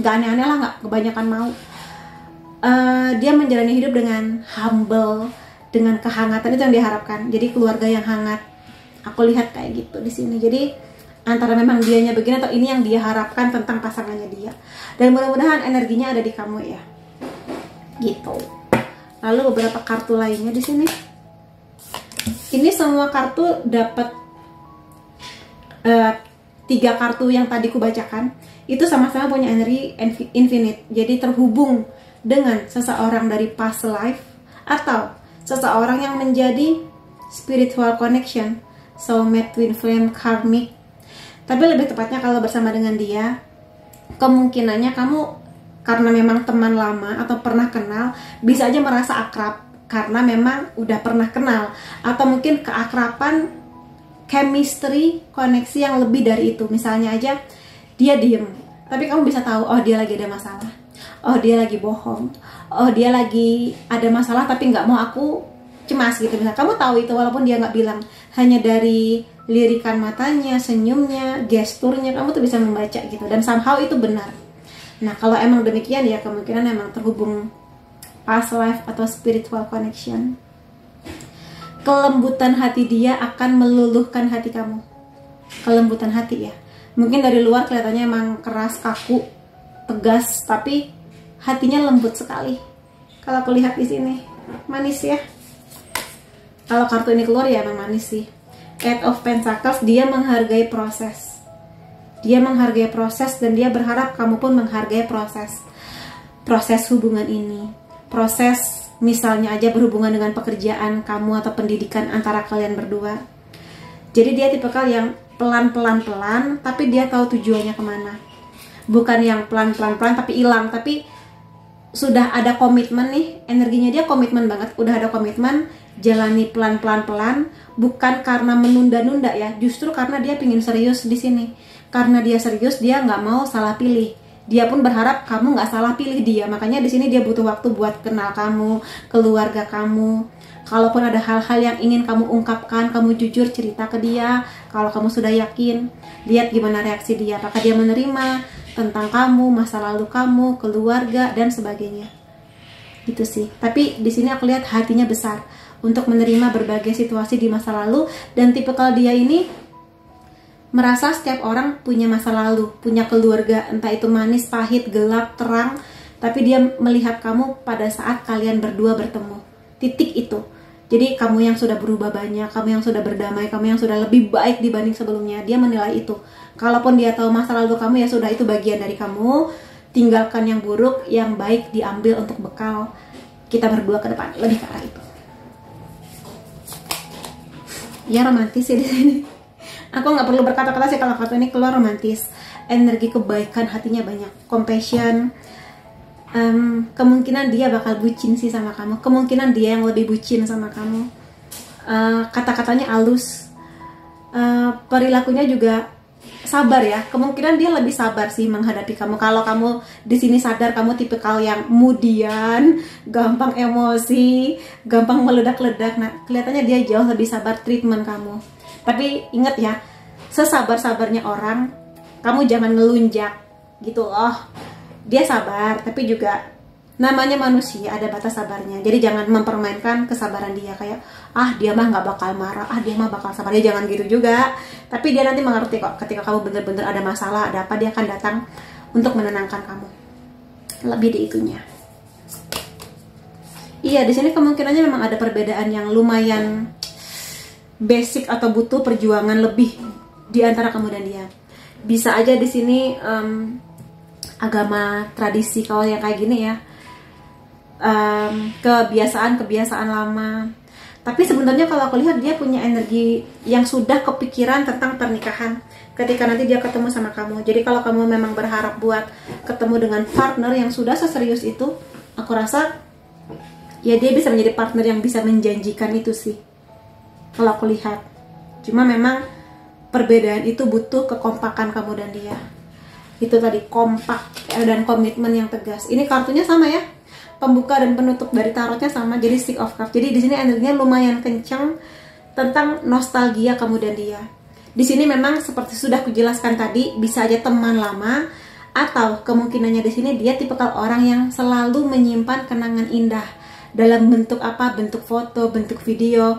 aneh-aneh lah, nggak kebanyakan mau. Dia menjalani hidup dengan humble, dengan kehangatan, itu yang diharapkan. Jadi keluarga yang hangat, aku lihat kayak gitu di sini. Jadi antara memang dianya begini atau ini yang dia harapkan tentang pasangannya dia. Dan mudah-mudahan energinya ada di kamu ya. Gitu. Lalu beberapa kartu lainnya di sini. Ini semua kartu dapat 3 kartu yang tadi ku bacakan. Itu sama-sama punya energi infinite. Jadi terhubung dengan seseorang dari past life atau seseorang yang menjadi spiritual connection, soulmate, twin flame, karmic. Tapi lebih tepatnya kalau bersama dengan dia, kemungkinannya kamu karena memang teman lama atau pernah kenal, bisa aja merasa akrab karena memang udah pernah kenal, atau mungkin keakraban, chemistry, koneksi yang lebih dari itu. Misalnya aja dia diem, tapi kamu bisa tahu, oh dia lagi ada masalah, oh dia lagi bohong, oh dia lagi ada masalah tapi nggak mau aku cemas gitu. Misalnya kamu tahu itu walaupun dia nggak bilang, hanya dari lirikan matanya, senyumnya, gesturnya, kamu tuh bisa membaca gitu, dan somehow itu benar. Nah kalau emang demikian ya kemungkinan emang terhubung past life atau spiritual connection. Kelembutan hati dia akan meluluhkan hati kamu. Kelembutan hati ya, mungkin dari luar kelihatannya emang keras, kaku, tegas, tapi hatinya lembut sekali. Kalau aku lihat di sini manis ya. Kalau kartu ini keluar ya emang manis sih. Eight of Pentacles, dia menghargai proses. Dia menghargai proses dan dia berharap kamu pun menghargai proses hubungan ini. Proses misalnya aja berhubungan dengan pekerjaan kamu atau pendidikan antara kalian berdua. Jadi dia tipikal yang pelan-pelan tapi dia tahu tujuannya kemana. Bukan yang pelan-pelan tapi hilang, tapi sudah ada komitmen nih, energinya dia komitmen banget, udah ada komitmen, jalani pelan-pelan, bukan karena menunda-nunda ya, justru karena dia pingin serius di sini. Karena dia serius, dia nggak mau salah pilih. Dia pun berharap kamu nggak salah pilih dia. Makanya di sini dia butuh waktu buat kenal kamu, keluarga kamu. Kalaupun ada hal-hal yang ingin kamu ungkapkan, kamu jujur cerita ke dia. Kalau kamu sudah yakin, lihat gimana reaksi dia. Apakah dia menerima tentang kamu, masa lalu kamu, keluarga, dan sebagainya. Gitu sih. Tapi di sini aku lihat hatinya besar untuk menerima berbagai situasi di masa lalu, dan tipikal dia ini merasa setiap orang punya masa lalu, punya keluarga, entah itu manis, pahit, gelap, terang, tapi dia melihat kamu pada saat kalian berdua bertemu. Titik itu. Jadi kamu yang sudah berubah banyak, kamu yang sudah berdamai, kamu yang sudah lebih baik dibanding sebelumnya, dia menilai itu. Kalaupun dia tahu masa lalu kamu, ya sudah, itu bagian dari kamu. Tinggalkan yang buruk, yang baik diambil untuk bekal kita berdua ke depan. Lebih ke arah itu. Ya romantis ya di sini. Aku nggak perlu berkata-kata sih kalau kartu ini keluar romantis. Energi kebaikan hatinya banyak, compassion. Kemungkinan dia bakal bucin sih sama kamu. Kemungkinan dia yang lebih bucin sama kamu. kata-katanya halus, perilakunya juga sabar ya. Kemungkinan dia lebih sabar sih menghadapi kamu. Kalau kamu di sini sadar kamu tipikal yang mudian, gampang emosi, gampang meledak-ledak. Nah, kelihatannya dia jauh lebih sabar treatment kamu. Tapi ingat ya, sesabar-sabarnya orang, kamu jangan ngelunjak gitu loh. Dia sabar, tapi juga namanya manusia, ada batas sabarnya. Jadi jangan mempermainkan kesabaran dia, kayak dia mah nggak bakal marah, dia mah bakal sabar. Dia jangan gitu juga. Tapi dia nanti mengerti kok ketika kamu bener-bener ada masalah, ada apa, dia akan datang untuk menenangkan kamu. Lebih di itunya. Iya, di sini kemungkinannya memang ada perbedaan yang lumayan basic atau butuh perjuangan lebih di antara kamu dan dia. Bisa aja di sini agama, tradisi, kalau yang kayak gini ya, kebiasaan lama. Tapi sebenarnya kalau aku lihat dia punya energi yang sudah kepikiran tentang pernikahan ketika nanti dia ketemu sama kamu. Jadi kalau kamu memang berharap buat ketemu dengan partner yang sudah seserius itu, aku rasa ya dia bisa menjadi partner yang bisa menjanjikan itu sih, kalau aku lihat. Cuma memang perbedaan itu butuh kekompakan kamu dan dia. Itu tadi, kompak dan komitmen yang tegas. Ini kartunya sama ya, pembuka dan penutup dari tarotnya sama, jadi Six of Cups. Jadi di sini energinya lumayan kencang tentang nostalgia kamu dan dia. Di sini memang seperti sudah kujelaskan tadi, bisa aja teman lama, atau kemungkinannya di sini dia tipikal orang yang selalu menyimpan kenangan indah dalam bentuk apa? Bentuk foto, bentuk video,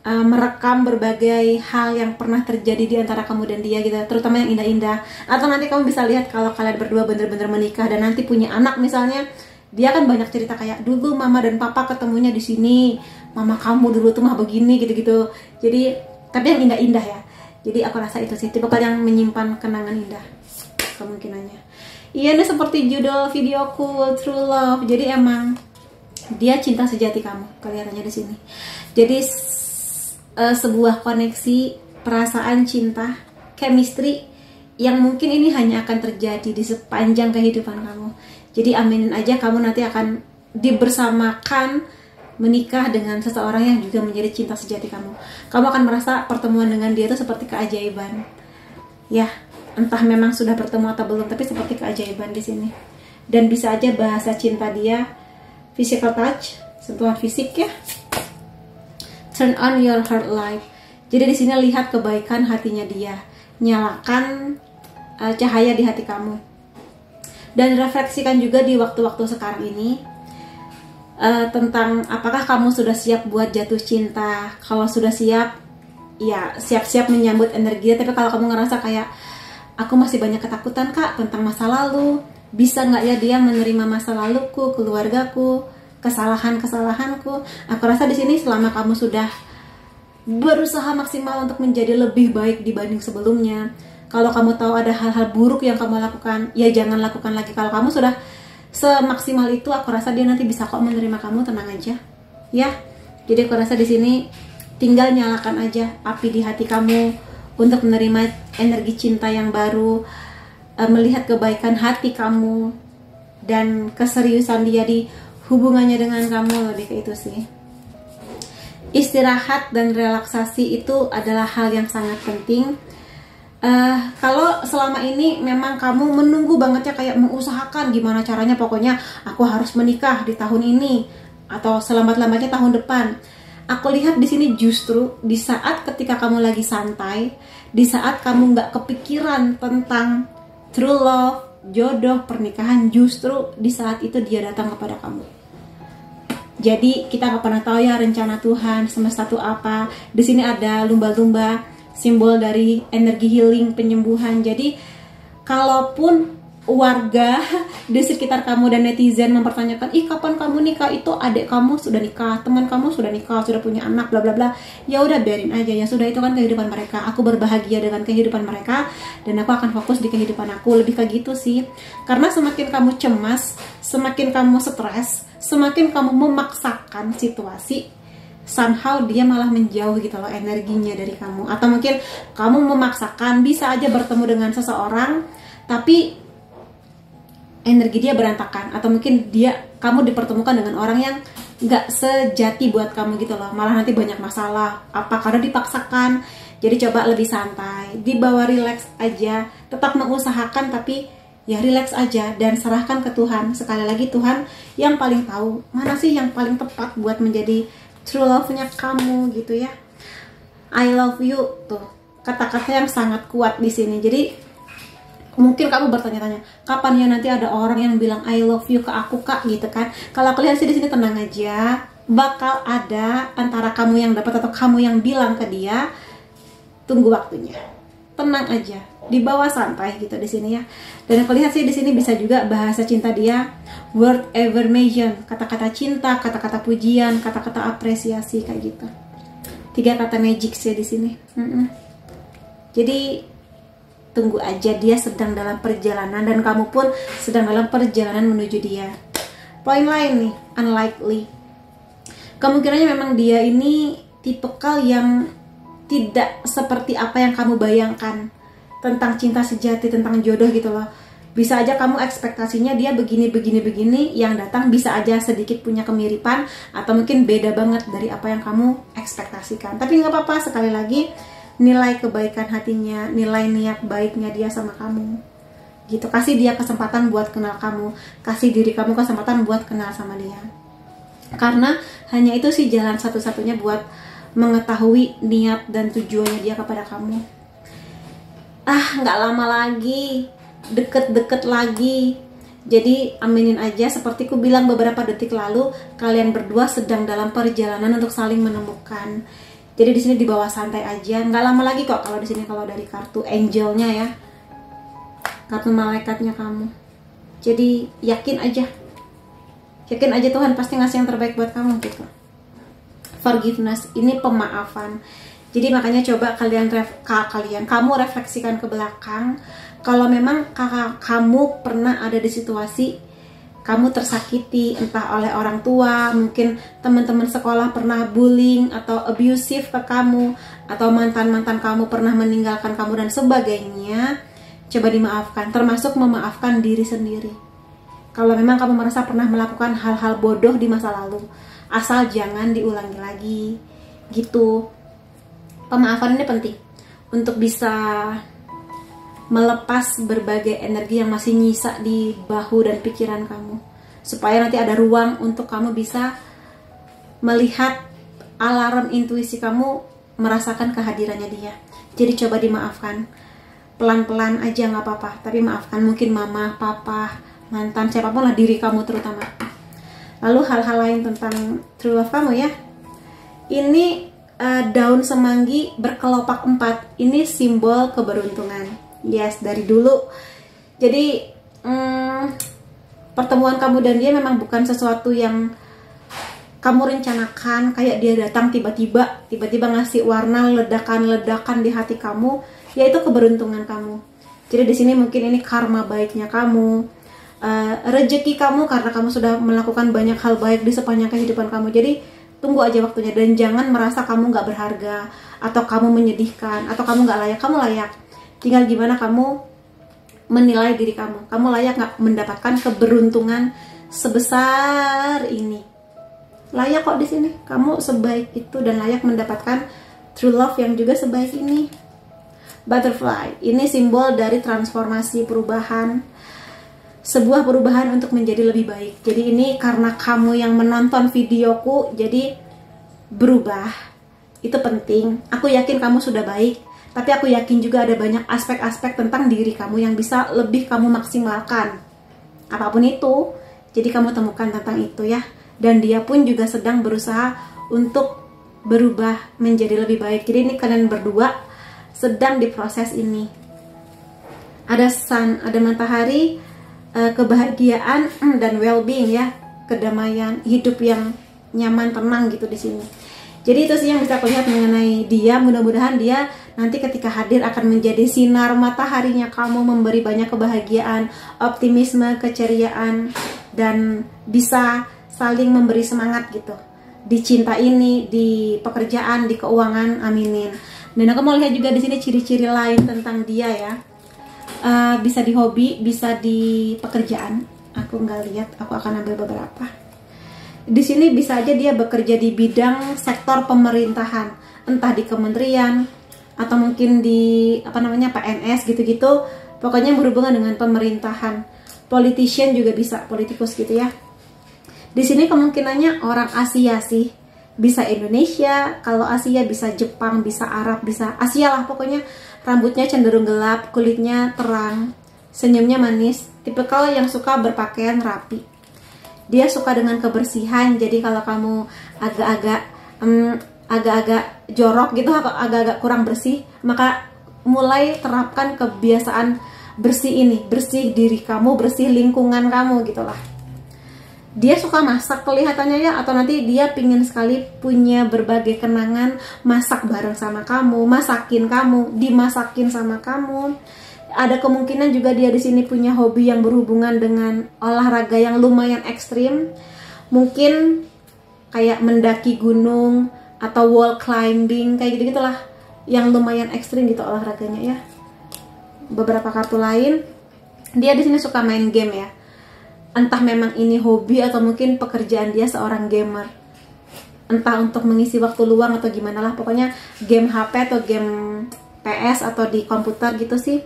merekam berbagai hal yang pernah terjadi di antara kamu dan dia gitu, terutama yang indah-indah. Atau nanti kamu bisa lihat kalau kalian berdua bener-bener menikah dan nanti punya anak misalnya, dia kan banyak cerita kayak dulu mama dan papa ketemunya di sini, mama kamu dulu tuh mah begini gitu-gitu. Jadi tapi yang indah-indah ya. Jadi aku rasa itu sih tipikal yang menyimpan kenangan indah kemungkinannya. Iya, ini seperti judul videoku, True Love. Jadi emang dia cinta sejati kamu kelihatannya di sini. Jadi sebuah koneksi perasaan cinta, chemistry yang mungkin ini hanya akan terjadi di sepanjang kehidupan kamu. Jadi aminin aja kamu nanti akan dibersamakan menikah dengan seseorang yang juga menjadi cinta sejati kamu. Kamu akan merasa pertemuan dengan dia itu seperti keajaiban. Ya, entah memang sudah bertemu atau belum, tapi seperti keajaiban di sini. Dan bisa aja bahasa cinta dia physical touch, sentuhan fisik ya. Turn on your heart light. Jadi di sini lihat kebaikan hatinya dia. Nyalakan cahaya di hati kamu. Dan refleksikan juga di waktu-waktu sekarang ini tentang apakah kamu sudah siap buat jatuh cinta. Kalau sudah siap, ya siap-siap menyambut energi. Tapi kalau kamu ngerasa kayak aku masih banyak ketakutan kak tentang masa lalu, bisa nggak ya dia menerima masa laluku, keluargaku, kesalahan-kesalahanku. Aku rasa di sini selama kamu sudah berusaha maksimal untuk menjadi lebih baik dibanding sebelumnya. Kalau kamu tahu ada hal-hal buruk yang kamu lakukan, ya jangan lakukan lagi. Kalau kamu sudah semaksimal itu, aku rasa dia nanti bisa kok menerima kamu, tenang aja. Ya, jadi aku rasa di sini tinggal nyalakan aja api di hati kamu untuk menerima energi cinta yang baru, melihat kebaikan hati kamu dan keseriusan dia di hubungannya dengan kamu, lebih ke itu sih. Istirahat dan relaksasi itu adalah hal yang sangat penting. Kalau selama ini memang kamu menunggu banget ya, kayak mengusahakan gimana caranya, pokoknya aku harus menikah di tahun ini atau selambat-lambatnya tahun depan. Aku lihat di sini justru di saat ketika kamu lagi santai, di saat kamu nggak kepikiran tentang true love, jodoh, pernikahan, justru di saat itu dia datang kepada kamu. Jadi kita nggak pernah tahu ya rencana Tuhan semesta itu apa. Di sini ada lumba-lumba, simbol dari energi healing, penyembuhan. Jadi kalaupun warga di sekitar kamu dan netizen mempertanyakan, ih kapan kamu nikah, itu adik kamu sudah nikah, teman kamu sudah nikah, sudah punya anak, bla bla bla, ya udah biarin aja, ya sudah, itu kan kehidupan mereka. Aku berbahagia dengan kehidupan mereka dan aku akan fokus di kehidupan aku. Lebih kayak gitu sih. Karena semakin kamu cemas, semakin kamu stres, semakin kamu memaksakan situasi, somehow dia malah menjauh gitu loh energinya dari kamu. Atau mungkin kamu memaksakan, bisa aja bertemu dengan seseorang tapi energi dia berantakan, atau mungkin kamu dipertemukan dengan orang yang nggak sejati buat kamu gitu loh, malah nanti banyak masalah karena dipaksakan. Jadi coba lebih santai, dibawa relax aja, tetap mengusahakan tapi ya relax aja dan serahkan ke Tuhan. Sekali lagi Tuhan yang paling tahu mana sih yang paling tepat buat menjadi true love-nya kamu gitu ya. I love you tuh kata-kata yang sangat kuat di sini. Jadi mungkin kamu bertanya-tanya, kapan ya nanti ada orang yang bilang I love you ke aku kak gitu kan. Kalau aku lihat sih di sini, tenang aja, bakal ada antara kamu yang dapat atau kamu yang bilang ke dia. Tunggu waktunya, tenang aja, dibawa santai gitu di sini ya. Dan aku lihat sih di sini bisa juga bahasa cinta dia word affirmation, kata-kata cinta, kata-kata pujian, kata-kata apresiasi kayak gitu. 3 kata magic sih di sini. Jadi tunggu aja, dia sedang dalam perjalanan dan kamu pun sedang dalam perjalanan menuju dia. Poin lain nih, unlikely. Kemungkinannya memang dia ini tipikal yang tidak seperti apa yang kamu bayangkan tentang cinta sejati, tentang jodoh gitu loh. Bisa aja kamu ekspektasinya dia begini, yang datang bisa aja sedikit punya kemiripan atau mungkin beda banget dari apa yang kamu ekspektasikan. Tapi nggak apa-apa, sekali lagi nilai kebaikan hatinya, nilai niat baiknya dia sama kamu gitu. Kasih dia kesempatan buat kenal kamu, kasih diri kamu kesempatan buat kenal sama dia, karena hanya itu sih jalan satu-satunya buat mengetahui niat dan tujuannya dia kepada kamu. Nggak lama lagi, deket-deket lagi. Jadi aminin aja, seperti ku bilang beberapa detik lalu, kalian berdua sedang dalam perjalanan untuk saling menemukan. Jadi di sini dibawa santai aja, nggak lama lagi kok. Kalau di sini kalau dari kartu angelnya ya, kartu malaikatnya kamu. Jadi yakin aja Tuhan pasti ngasih yang terbaik buat kamu gitu. Forgiveness, ini pemaafan. Jadi makanya coba kamu refleksikan ke belakang. Kalau memang kamu pernah ada di situasi kamu tersakiti, entah oleh orang tua, mungkin teman-teman sekolah pernah bullying atau abusive ke kamu, atau mantan-mantan kamu pernah meninggalkan kamu dan sebagainya, coba dimaafkan, termasuk memaafkan diri sendiri. Kalau memang kamu merasa pernah melakukan hal-hal bodoh di masa lalu, asal jangan diulangi lagi gitu. Pemaafan ini penting untuk bisa melepas berbagai energi yang masih nyisa di bahu dan pikiran kamu, supaya nanti ada ruang untuk kamu bisa melihat alarm intuisi kamu, merasakan kehadirannya dia. Jadi coba dimaafkan, pelan-pelan aja nggak apa-apa, tapi maafkan mungkin mama, papa, mantan, siapapun lah, diri kamu terutama. Lalu hal-hal lain tentang true love kamu ya. Ini daun semanggi berkelopak 4, ini simbol keberuntungan. Yes, dari dulu. Jadi pertemuan kamu dan dia memang bukan sesuatu yang kamu rencanakan, kayak dia datang tiba-tiba ngasih warna ledakan-ledakan di hati kamu, yaitu keberuntungan kamu. Jadi di sini mungkin ini karma baiknya kamu, rezeki kamu karena kamu sudah melakukan banyak hal baik di sepanjang kehidupan kamu. Jadi tunggu aja waktunya dan jangan merasa kamu nggak berharga atau kamu menyedihkan atau kamu nggak layak. Kamu layak. Tinggal gimana kamu menilai diri kamu. Kamu layak nggak mendapatkan keberuntungan sebesar ini? Layak kok di sini. Kamu sebaik itu dan layak mendapatkan true love yang juga sebaik ini. Butterfly, ini simbol dari transformasi, perubahan. Sebuah perubahan untuk menjadi lebih baik. Jadi ini karena kamu yang menonton videoku, jadi berubah. Itu penting. Aku yakin kamu sudah baik. Tapi aku yakin juga ada banyak aspek-aspek tentang diri kamu yang bisa lebih kamu maksimalkan. Apapun itu, jadi kamu temukan tentang itu ya. Dan dia pun juga sedang berusaha untuk berubah menjadi lebih baik. Jadi ini kalian berdua sedang diproses ini. Ada sun, ada matahari, kebahagiaan dan well-being ya. Kedamaian, hidup yang nyaman, tenang gitu di sini. Jadi itu sih yang bisa aku lihat mengenai dia. Mudah-mudahan dia nanti ketika hadir akan menjadi sinar mataharinya kamu, memberi banyak kebahagiaan, optimisme, keceriaan, dan bisa saling memberi semangat gitu. Di cinta ini, di pekerjaan, di keuangan, aminin. Dan aku mau lihat juga di sini ciri-ciri lain tentang dia ya. Bisa di hobi, bisa di pekerjaan. Aku nggak lihat, aku akan ambil beberapa. Di sini bisa aja dia bekerja di bidang sektor pemerintahan, entah di kementerian atau mungkin di PNS gitu-gitu. Pokoknya berhubungan dengan pemerintahan. Politician juga bisa, politikus gitu ya. Di sini kemungkinannya orang Asia sih. Bisa Indonesia, kalau Asia bisa Jepang, bisa Arab, bisa Asia lah pokoknya. Rambutnya cenderung gelap, kulitnya terang, senyumnya manis, tipikal yang suka berpakaian rapi. Dia suka dengan kebersihan, jadi kalau kamu agak-agak jorok gitu, agak-agak kurang bersih, maka mulai terapkan kebiasaan bersih ini, bersih diri kamu, bersih lingkungan kamu gitulah. Dia suka masak kelihatannya ya, atau nanti dia pingin sekali punya berbagai kenangan masak bareng sama kamu, masakin kamu, dimasakin sama kamu. Ada kemungkinan juga dia di sini punya hobi yang berhubungan dengan olahraga yang lumayan ekstrim. Mungkin kayak mendaki gunung atau wall climbing, kayak gitu-gitulah. Yang lumayan ekstrim gitu olahraganya ya. Beberapa kartu lain, dia di sini suka main game ya. Entah memang ini hobi atau mungkin pekerjaan dia seorang gamer. Entah untuk mengisi waktu luang atau gimana lah. Pokoknya game HP atau game PS atau di komputer gitu sih.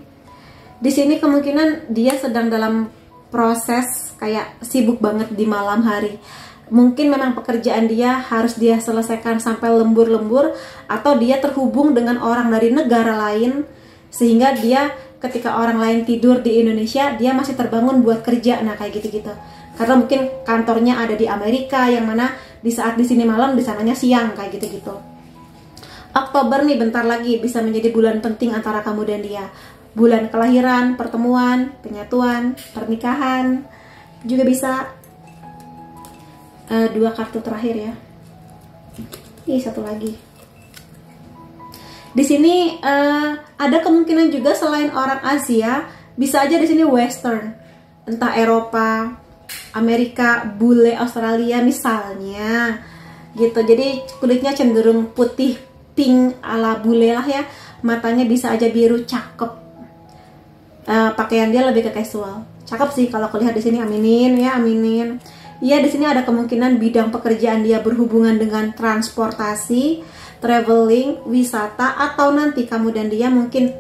Di sini kemungkinan dia sedang dalam proses kayak sibuk banget di malam hari. Mungkin memang pekerjaan dia harus dia selesaikan sampai lembur-lembur, atau dia terhubung dengan orang dari negara lain sehingga dia ketika orang lain tidur di Indonesia, dia masih terbangun buat kerja. Nah, kayak gitu-gitu. Karena mungkin kantornya ada di Amerika, yang mana di saat di sini malam, di sananya siang, kayak gitu-gitu. Oktober nih bentar lagi bisa menjadi bulan penting antara kamu dan dia. Bulan kelahiran, pertemuan, penyatuan, pernikahan, juga bisa. Dua kartu terakhir ya. Ih, satu lagi. Di sini ada kemungkinan juga selain orang Asia, bisa aja di sini Western, entah Eropa, Amerika, bule Australia misalnya, gitu. Jadi kulitnya cenderung putih pink ala bule lah ya, matanya bisa aja biru, cakep. Pakaian dia lebih ke casual, cakep sih kalau aku lihat di sini. Aminin ya, aminin. Ya, di sini ada kemungkinan bidang pekerjaan dia berhubungan dengan transportasi, traveling, wisata, atau nanti kamu dan dia mungkin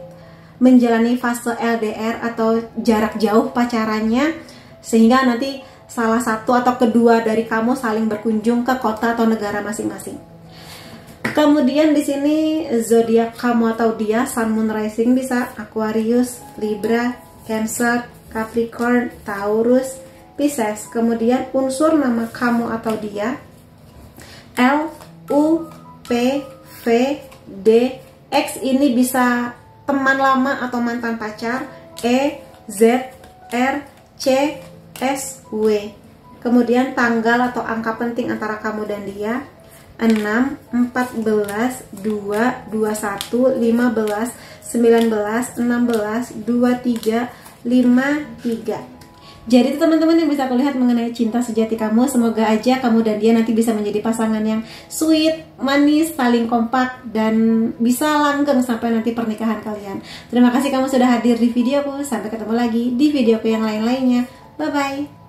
menjalani fase LDR atau jarak jauh pacarannya, sehingga nanti salah satu atau kedua dari kamu saling berkunjung ke kota atau negara masing-masing. Kemudian di sini zodiak kamu atau dia, Sun, Moon, Rising bisa Aquarius, Libra, Cancer, Capricorn, Taurus, Pisces. Kemudian unsur nama kamu atau dia L, U, P, V, D, X ini bisa teman lama atau mantan pacar, E, Z, R, C, S, W. Kemudian tanggal atau angka penting antara kamu dan dia 6, 14, 2, 21, 15, 19, 16, 23, 53. Jadi itu teman-teman yang bisa aku lihat mengenai cinta sejati kamu. Semoga aja kamu dan dia nanti bisa menjadi pasangan yang sweet, manis, saling kompak, dan bisa langgeng sampai nanti pernikahan kalian. Terima kasih kamu sudah hadir di videoku. Sampai ketemu lagi di videoku yang lain-lainnya. Bye-bye.